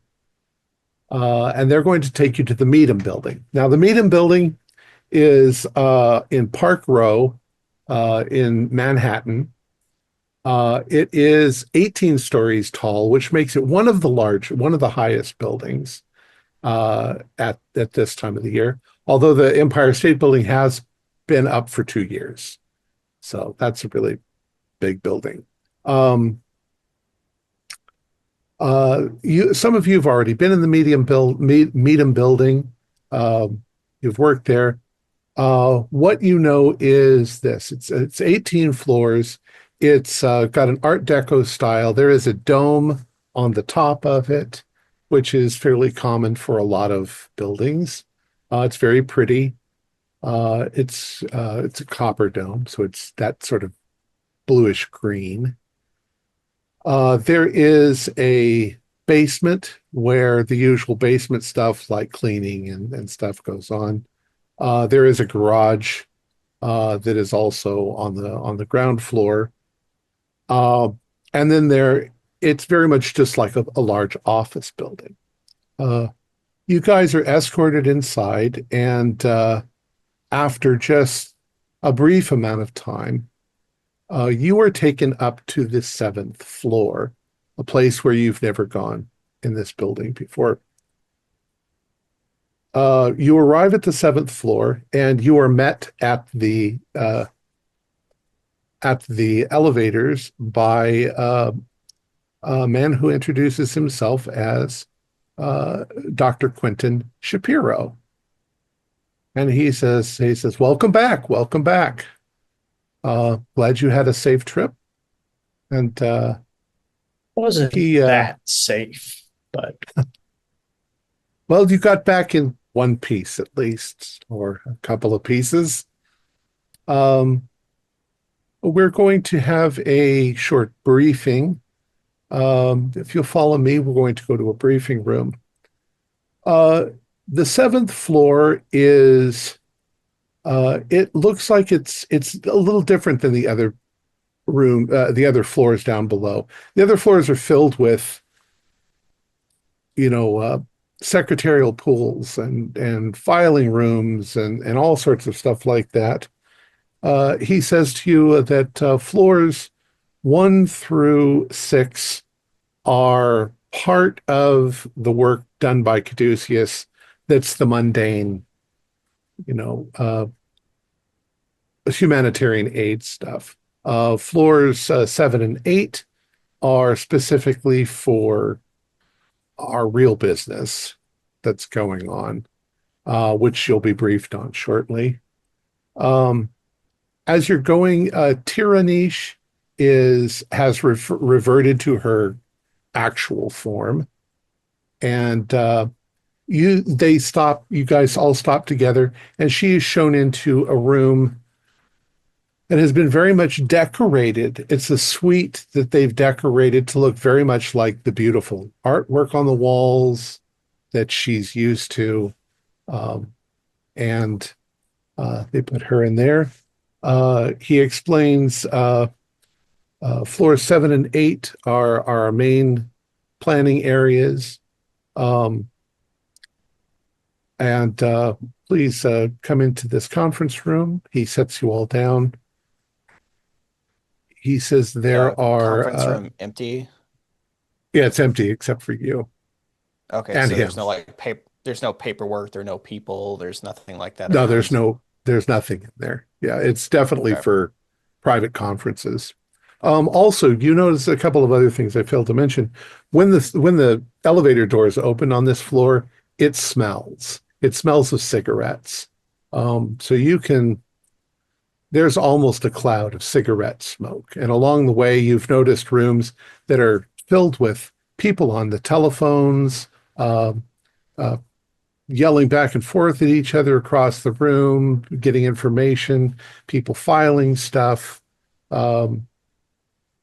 and they're going to take you to the Meadham Building. Now, the Meadham Building is in Park Row in Manhattan. It is 18 stories tall, which makes it one of the highest buildings at this time of the year. Although the Empire State Building has been up for 2 years, so that's a really big building. Some of you have already been in the Meadham Building. You've worked there. What you know is this: it's 18 floors. It's got an Art Deco style. There is a dome on the top of it, which is fairly common for a lot of buildings. It's very pretty. It's a copper dome, so it's that sort of bluish green. There is a basement where the usual basement stuff like cleaning and stuff goes on. There is a garage that is also on the ground floor. And then it's very much just like a large office building. You guys are escorted inside, and after just a brief amount of time, you are taken up to the 7th floor, a place where you've never gone in this building before. You arrive at the 7th floor, and you are met at the elevators by a man who introduces himself as Dr. Quentin Shapiro. And he says, welcome back. Glad you had a safe trip. And Wasn't that safe, but well, you got back in one piece at least, or a couple of pieces. We're going to have a short briefing. If you'll follow me, we're going to go to a briefing room. The 7th floor is, it looks like it's a little different than the other floors down below. The other floors are filled with, secretarial pools and filing rooms and all sorts of stuff like that. He says to you that floors 1 through 6 are part of the work done by Caduceus. That's the mundane, humanitarian aid stuff. Floors 7 and 8 are specifically for our real business that's going on, which you'll be briefed on shortly. As you're going, Tiranish has reverted to her actual form, and you guys all stop together, and she is shown into a room that has been very much decorated. It's a suite that they've decorated to look very much like the beautiful artwork on the walls that she's used to. And they put her in there. He explains floors 7 and 8 are our main planning areas. Please come into this conference room. He sets you all down. He says there are conference room empty. Yeah, it's empty except for you. Okay, and so him. there's no there's no paperwork, there are no people, there's nothing like that. No, around. there's nothing in there. Yeah, it's definitely for private conferences. Also, you notice a couple of other things I failed to mention. When the elevator doors open on this floor, it smells. It smells of cigarettes. So there's almost a cloud of cigarette smoke. And along the way, you've noticed rooms that are filled with people on the telephones, yelling back and forth at each other across the room, getting information, people filing stuff.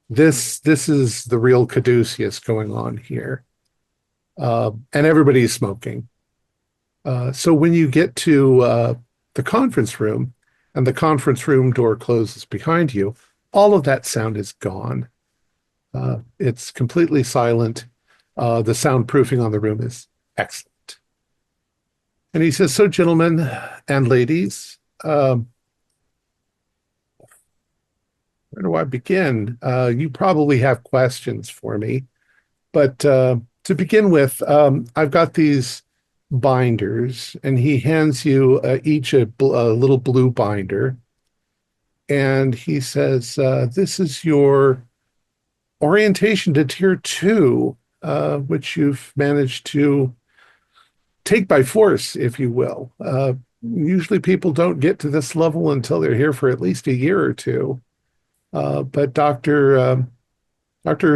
This is the real caduceus going on here. And everybody's smoking. So when you get to the conference room and the conference room door closes behind you, all of that sound is gone. It's completely silent. The soundproofing on the room is excellent. And he says, so gentlemen and ladies, where do I begin? You probably have questions for me. But to begin with, I've got these binders, and he hands you each a little blue binder. And he says, this is your orientation to Tier 2, which you've managed to take by force, if you will. Usually people don't get to this level until they're here for at least a year or two. But Dr.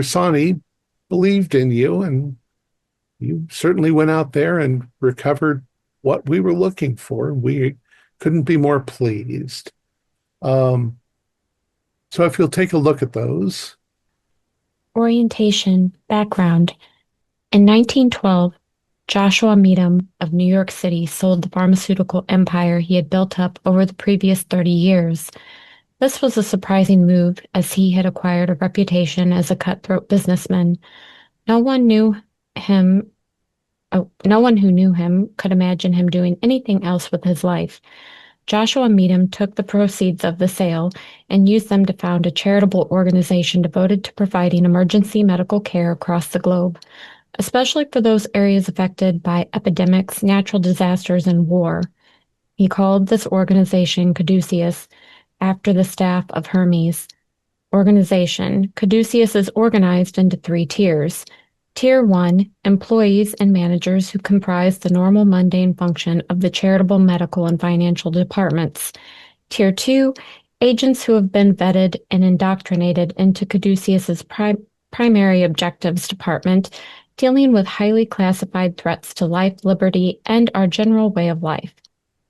Sani believed in you, and you certainly went out there and recovered what we were looking for. We couldn't be more pleased. So if you'll take a look at those. Orientation, background. In 1912, Joshua Meadham of New York City sold the pharmaceutical empire he had built up over the previous 30 years. This was a surprising move, as he had acquired a reputation as a cutthroat businessman. No one who knew him could imagine him doing anything else with his life. Joshua Meadham took the proceeds of the sale and used them to found a charitable organization devoted to providing emergency medical care across the globe, especially for those areas affected by epidemics, natural disasters, and war. He called this organization Caduceus, after the staff of Hermes. Organization. Caduceus is organized into 3 tiers. Tier 1, employees and managers who comprise the normal mundane function of the charitable, medical, and financial departments. Tier 2, agents who have been vetted and indoctrinated into Caduceus's primary objectives department, dealing with highly classified threats to life, liberty, and our general way of life.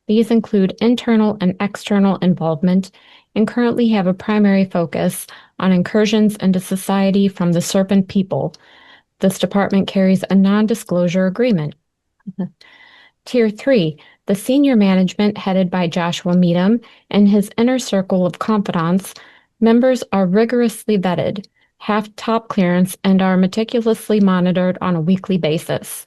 These include internal and external involvement, and currently have a primary focus on incursions into society from the Serpent people. This department carries a non-disclosure agreement. Tier 3, the senior management headed by Joshua Meadham and his inner circle of confidants. Members are rigorously vetted, have top clearance, and are meticulously monitored on a weekly basis.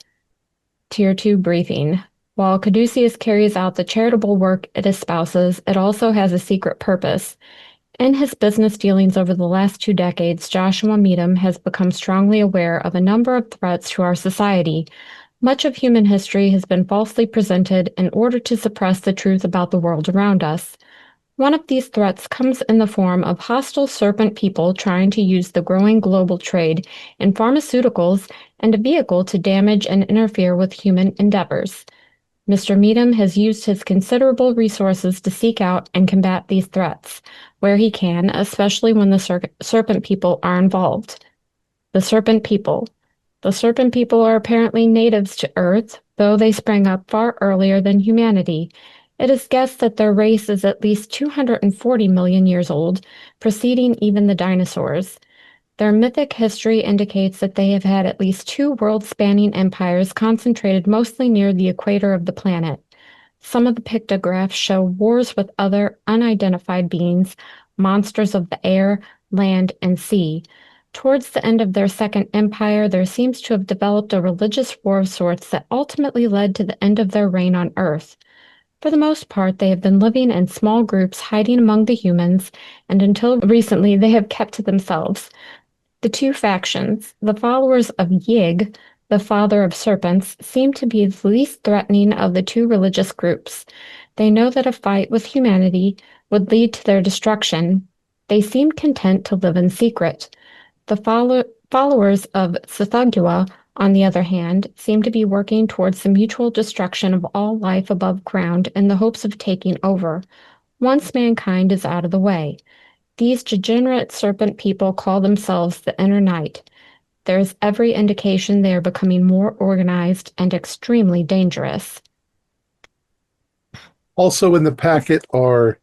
Tier 2 briefing. While Caduceus carries out the charitable work it espouses, it also has a secret purpose. In his business dealings over the last 2 decades, Joshua Meadham has become strongly aware of a number of threats to our society. Much of human history has been falsely presented in order to suppress the truth about the world around us. One of these threats comes in the form of hostile serpent people trying to use the growing global trade in pharmaceuticals and a vehicle to damage and interfere with human endeavors. Mr. Meadham has used his considerable resources to seek out and combat these threats, where he can, especially when the serpent people are involved. The serpent people. The serpent people are apparently natives to Earth, though they sprang up far earlier than humanity. It is guessed that their race is at least 240 million years old, preceding even the dinosaurs. Their mythic history indicates that they have had at least 2 world-spanning empires concentrated mostly near the equator of the planet. Some of the pictographs show wars with other unidentified beings, monsters of the air, land, and sea. Towards the end of their second empire, there seems to have developed a religious war of sorts that ultimately led to the end of their reign on Earth. For the most part, they have been living in small groups hiding among the humans, and until recently they have kept to themselves. The 2 factions, the followers of Yig, the father of serpents, seem to be the least threatening of the 2 religious groups. They know that a fight with humanity would lead to their destruction. They seem content to live in secret. The followers of Tsathoggua, on the other hand, seem to be working towards the mutual destruction of all life above ground in the hopes of taking over, once mankind is out of the way. These degenerate serpent people call themselves the Inner Night. There is every indication they are becoming more organized and extremely dangerous. Also in the packet are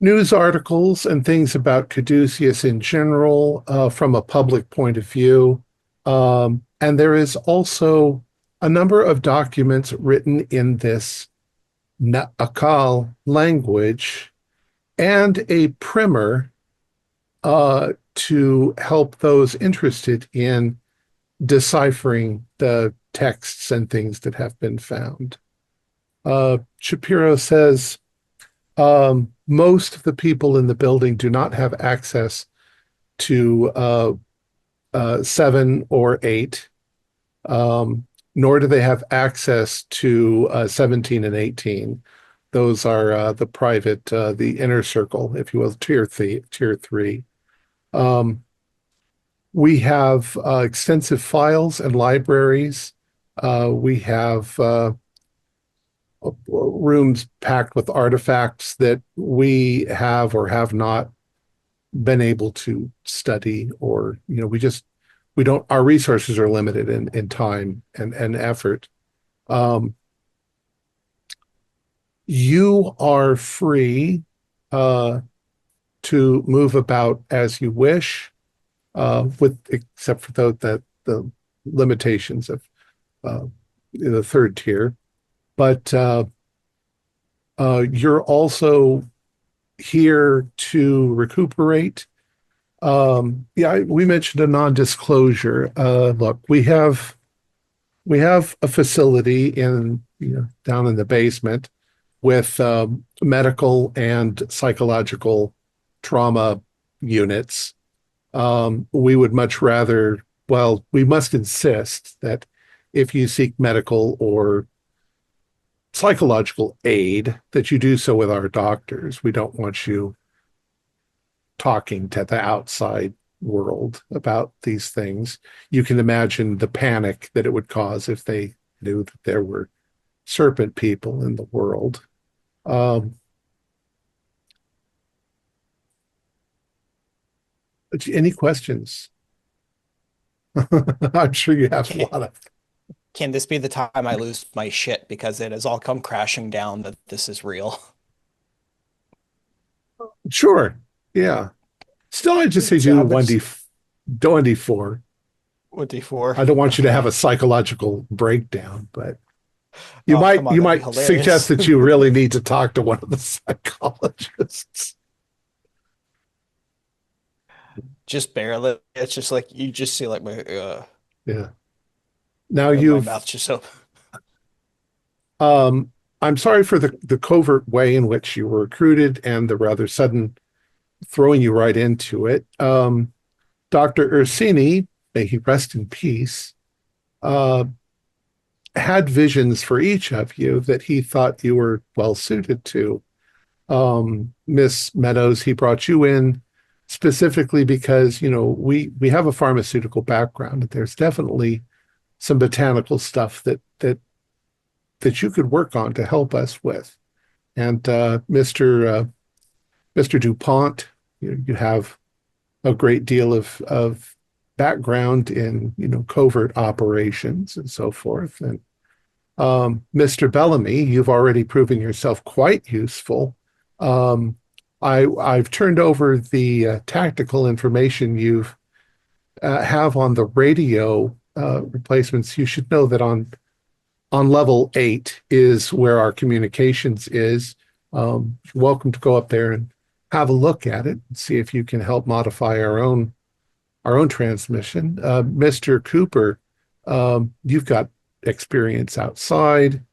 news articles and things about Caduceus in general from a public point of view. And there is also a number of documents written in this Na'akal language and a primer to help those interested in deciphering the texts and things that have been found. Shapiro says, most of the people in the building do not have access to 7 or 8, nor do they have access to 17 and 18. Those are the private, the inner circle, if you will, tier 3. We have extensive files and libraries. We have rooms packed with artifacts that we have or have not been able to study, or we don't, our resources are limited in time and effort. You are free to move about as you wish, except for the limitations of the 3rd tier. But you're also here to recuperate. We mentioned a non-disclosure. Look, we have a facility down in the basement with medical and psychological trauma units. We would much rather, we must insist that if you seek medical or psychological aid, that you do so with our doctors. We don't want you talking to the outside world about these things. You can imagine the panic that it would cause if they knew that there were serpent people in the world. Any questions? I'm sure you have a lot of. Can this be the time I lose my shit because it has all come crashing down that this is real? Sure. Yeah. Still, I just say do 1D4. 1D4. I don't want you to have a psychological breakdown, but you might suggest that you really need to talk to one of the psychologists. Just barely. It's just like you just see like my yeah. Now my mouth just open. I'm sorry for the covert way in which you were recruited and the rather sudden throwing you right into it. Dr. Ursini, may he rest in peace, had visions for each of you that he thought you were well suited to. Miss Meadows, he brought you in specifically because, we have a pharmaceutical background. There's definitely some botanical stuff that you could work on to help us with. And Mr. DuPont, you have a great deal of background in, covert operations and so forth. And Mr. Bellamy, you've already proven yourself quite useful. I've turned over the tactical information you've have on the radio replacements. You should know that on level 8 is where our communications is. You're welcome to go up there and have a look at it and see if you can help modify our own transmission. Mr. Cooper, you've got experience outside.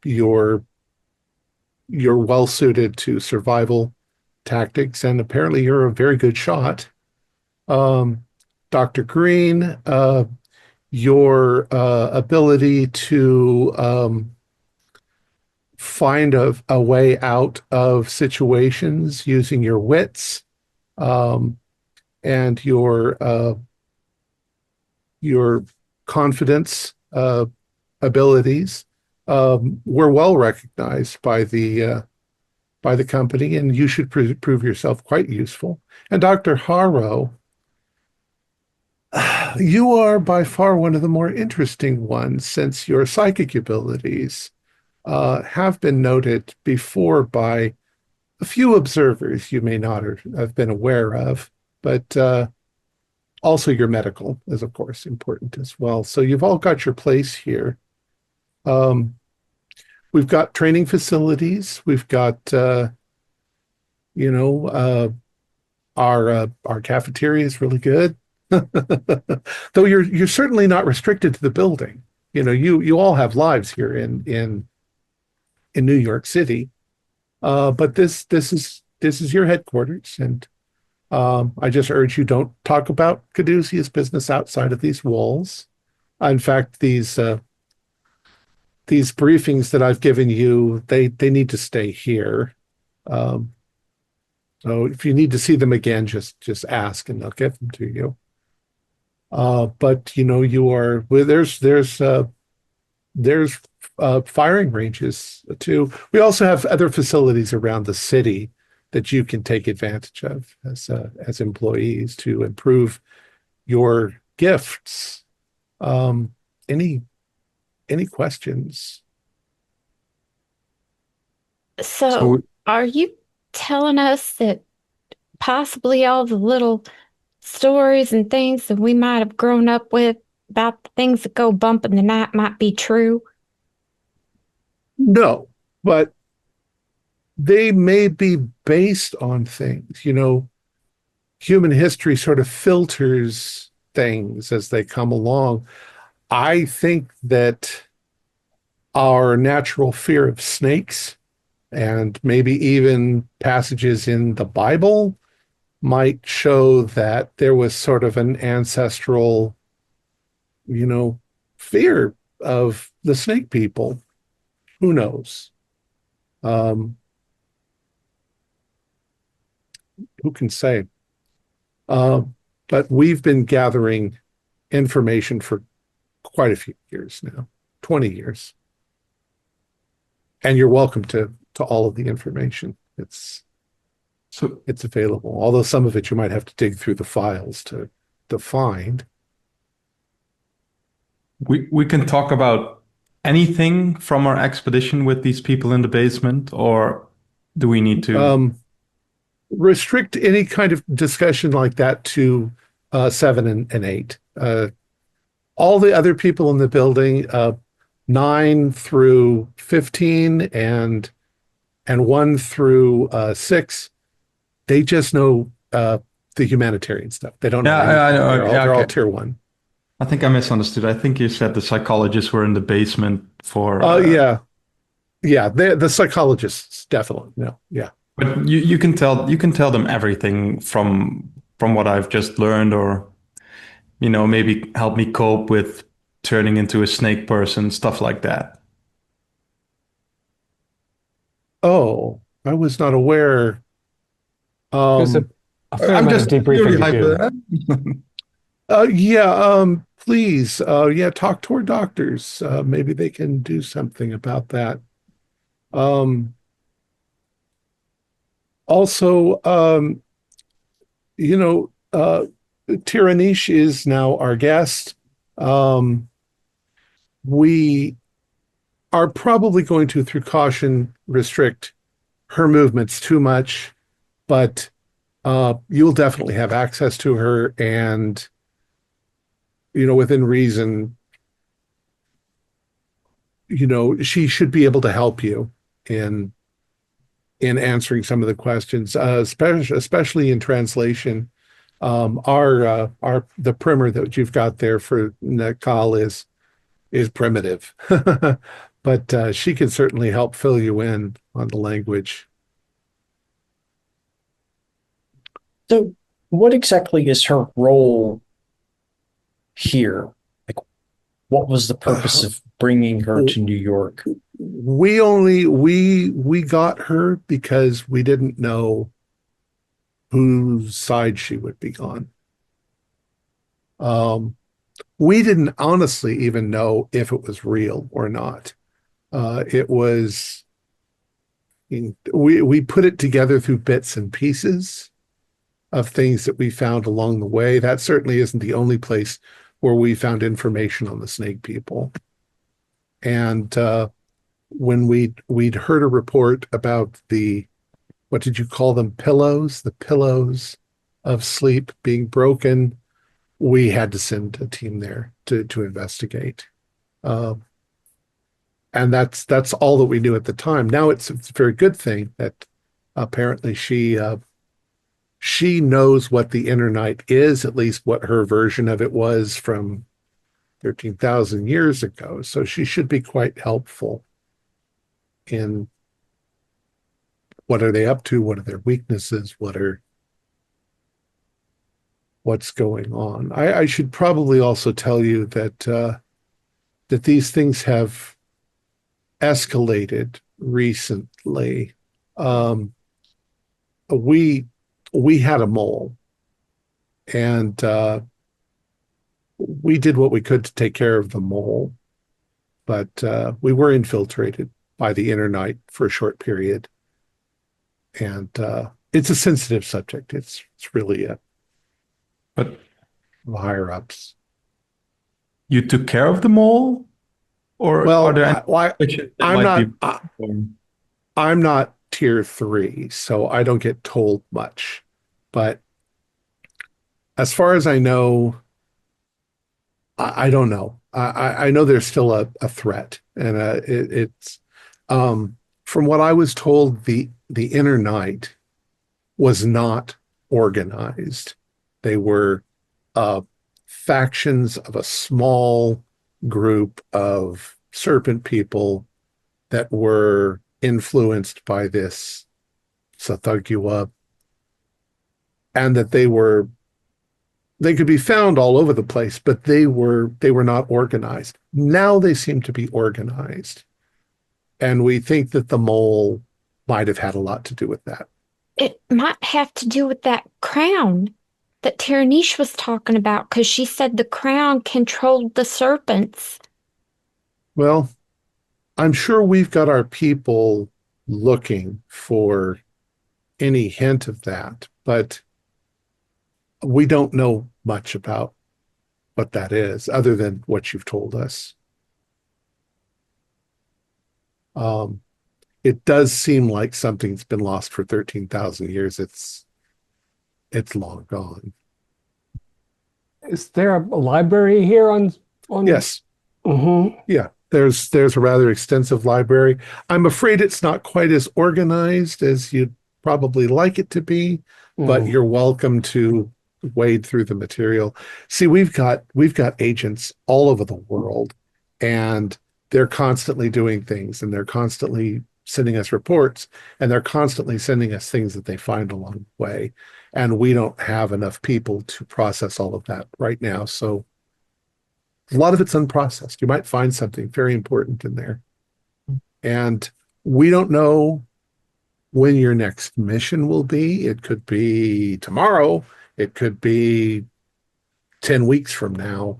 You're well suited to survival tactics, and apparently you're a very good shot. Dr. Green, your ability to find a way out of situations using your wits and your confidence abilities were well recognized by the company, and you should prove yourself quite useful. And Dr. Harrow, you are by far one of the more interesting ones, since your psychic abilities have been noted before by a few observers you may not have been aware of, but also your medical is, of course, important as well. So you've all got your place here. We've got training facilities. We've got, our cafeteria is really good. Though you're certainly not restricted to the building. You all have lives here in New York City, but this is your headquarters, and I just urge you, don't talk about Caduceus business outside of these walls. In fact, these briefings that I've given you, they need to stay here. So if you need to see them again, just ask and they'll give them to you. But you are there's firing ranges too. We also have other facilities around the city that you can take advantage of as employees to improve your gifts. Any questions? So are you telling us that possibly all the little stories and things that we might have grown up with about the things that go bump in the night might be true? No, but they may be based on things. Human history sort of filters things as they come along. I think that our natural fear of snakes and maybe even passages in the Bible might show that there was sort of an ancestral, fear of the snake people. Who knows? Who can say? But we've been gathering information for quite a few years now, 20 years. And you're welcome to all of the information. It's available, although some of it you might have to dig through the files to find. We can talk about anything from our expedition with these people in the basement, or do we need to restrict any kind of discussion like that to 7 and 8? All the other people in the building, 9 through 15 and 1 through 6, they just know the humanitarian stuff. They don't know anything. They're all tier 1. I think I misunderstood. I think you said the psychologists were in the basement for... yeah. The psychologists definitely no. Yeah. But you can tell them everything from what I've just learned, or maybe help me cope with turning into a snake person, stuff like that. Oh, I was not aware. There's a fair I'm amount just of purely debriefing to do. Please, talk to our doctors. Maybe they can do something about that. Also, Tiranish is now our guest. We are probably going to, through caution, restrict her movements too much, but you'll definitely have access to her, and within reason, she should be able to help you in answering some of the questions, especially in translation. The primer that you've got there for Nekal is primitive, but she can certainly help fill you in on the language. So, what exactly is her role here? Like, what was the purpose of bringing her to New York? We got her because we didn't know whose side she would be on. We didn't honestly even know if it was real or not. We put it together through bits and pieces of things that we found along the way. That certainly isn't the only place where we found information on the snake people. And when we'd heard a report about what did you call them? Pillows? The pillows of sleep being broken. We had to send a team there to investigate. And that's all that we knew at the time. Now it's a very good thing that apparently she knows what the inner night is, at least what her version of it was from 13,000 years ago. So she should be quite helpful in what are they up to, what are their weaknesses, what's going on. I should probably also tell you that these things have escalated recently. We had a mole, and we did what we could to take care of the mole, but we were infiltrated by the inner night for a short period, and it's a sensitive subject. It's really But higher ups. you took care of them all, or are there any that I'm not tier 3, so I don't get told much. But as far as I know, I don't know. I know there's still a threat, and it's from what I was told, the inner night was not organized. They were factions of a small group of serpent people that were influenced by this Sathagua, and that they could be found all over the place, but they were not organized. Now they seem to be organized, and we think that the mole might have had a lot to do with that. It might have to do with that crown that Tiranish was talking about, because she said the crown controlled the serpents. Well, I'm sure we've got our people looking for any hint of that, but we don't know much about what that is other than what you've told us. It does seem like something's been lost for 13,000 years. It's long gone. Is there a library here on? Yes. Mm-hmm. Yeah. There's a rather extensive library. I'm afraid it's not quite as organized as you'd probably like it to be, but you're welcome to wade through the material. See, we've got agents all over the world, and they're constantly doing things, and they're constantly sending us reports, and they're constantly sending us things that they find along the way. And we don't have enough people to process all of that right now. So a lot of it's unprocessed. You might find something very important in there. And we don't know when your next mission will be. It could be tomorrow. It could be 10 weeks from now.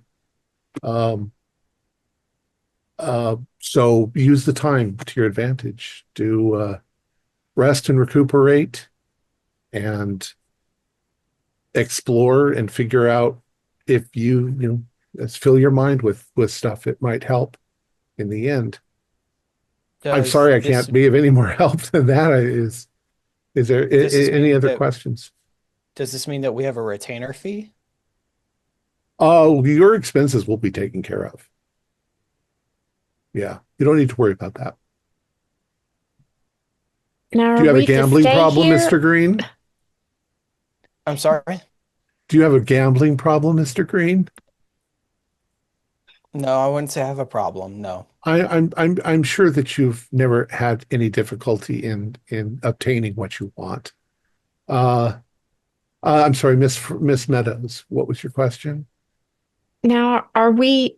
So use the time to your advantage. Do rest and recuperate and explore and figure out if let's fill your mind with stuff. It might help in the end. I'm sorry I can't be of any more help than that. Is there any other questions? Does this mean that we have a retainer fee? Oh, your expenses will be taken care of. Yeah, you don't need to worry about that. Now, do you have a gambling problem, here? Mr. Green? I'm sorry? Do you have a gambling problem, Mr. Green? No, I wouldn't say I have a problem. No. I'm sure that you've never had any difficulty in obtaining what you want. I'm sorry, Miss Meadows. What was your question? Now, are we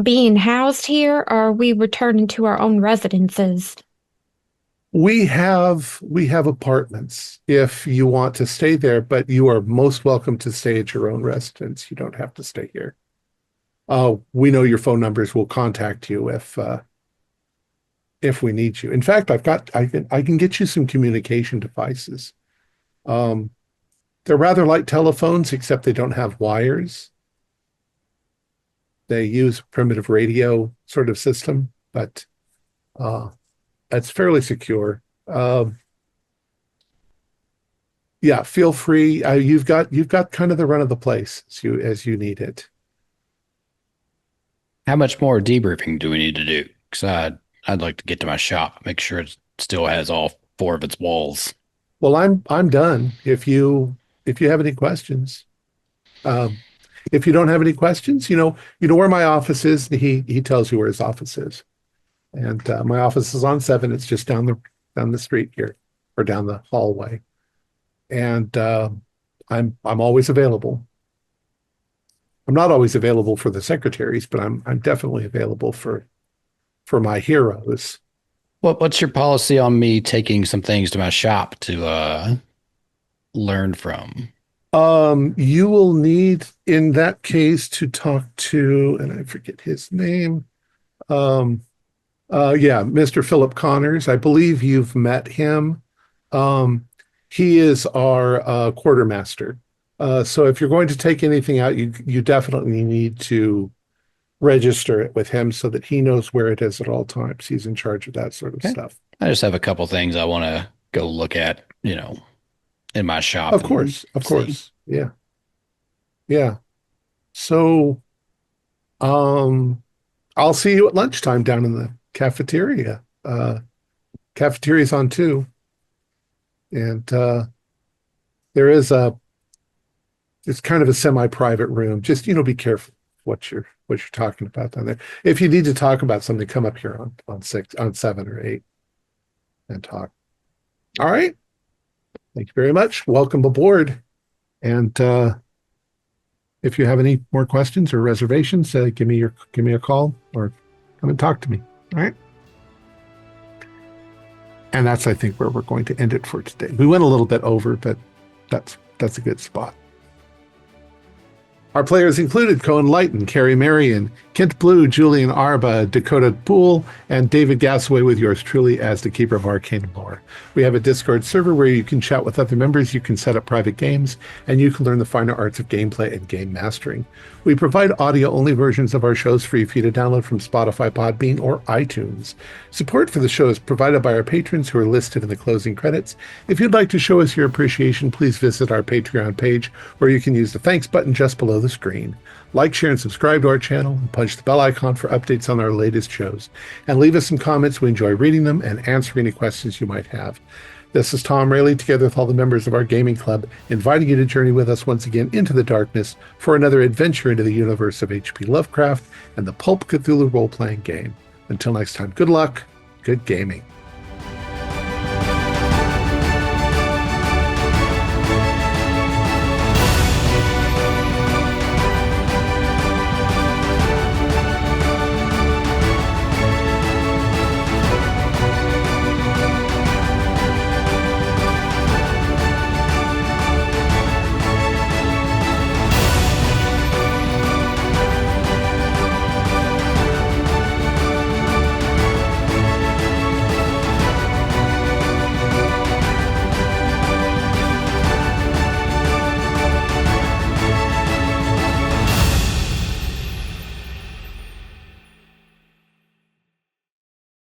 being housed here, or are we returning to our own residences? We have apartments if you want to stay there, but you are most welcome to stay at your own residence. You don't have to stay here. We know your phone numbers. We'll contact you if we need you. In fact, I can get you some communication devices. They're rather like telephones, except they don't have wires. They use a primitive radio sort of system, but it's fairly secure. Yeah, feel free. You've got kind of the run of the place as you need it. How much more debriefing do we need to do? Because I'd like to get to my shop, make sure it still has all 4 of its walls. Well, I'm done. If you have any questions, if you don't have any questions, you know where my office is. He tells you where his office is, and my office is on 7. It's just down the street here, or down the hallway, and I'm always available. I'm not always available for the secretaries, but I'm definitely available for my heroes. What's your policy on me taking some things to my shop to learn from? You will need, in that case, to talk to, and I forget his name. Mr. Philip Connors. I believe you've met him. He is our quartermaster. So if you're going to take anything out, you definitely need to register it with him so that he knows where it is at all times. He's in charge of that sort of stuff. I just have a couple things I want to go look at, in my shop. Of course. Yeah. Yeah. So, I'll see you at lunchtime down in the cafeteria. Cafeteria's on 2. And, it's kind of a semi-private room. Just, be careful what you're talking about down there. If you need to talk about something, come up here on 7 or 8 and talk. All right. Thank you very much. Welcome aboard. And if you have any more questions or reservations, give me a call or come and talk to me. All right. And that's, I think, where we're going to end it for today. We went a little bit over, but that's a good spot. Our players included Cohen Lighton, Carrie Marion, Kent Blue, Julian Arba, Dakota Poole, and David Gasaway with yours truly as the Keeper of Arcane Lore. We have a Discord server where you can chat with other members, you can set up private games, and you can learn the finer arts of gameplay and game mastering. We provide audio-only versions of our shows free for you to download from Spotify, Podbean, or iTunes. Support for the show is provided by our patrons who are listed in the closing credits. If you'd like to show us your appreciation, please visit our Patreon page, where you can use the thanks button just below the screen. Like, share, and subscribe to our channel, and punch the bell icon for updates on our latest shows. And leave us some comments. We enjoy reading them and answering any questions you might have. This is Thom Raley, together with all the members of our gaming club, inviting you to journey with us once again into the darkness for another adventure into the universe of H.P. Lovecraft and the Pulp Cthulhu role-playing game. Until next time, good luck, good gaming.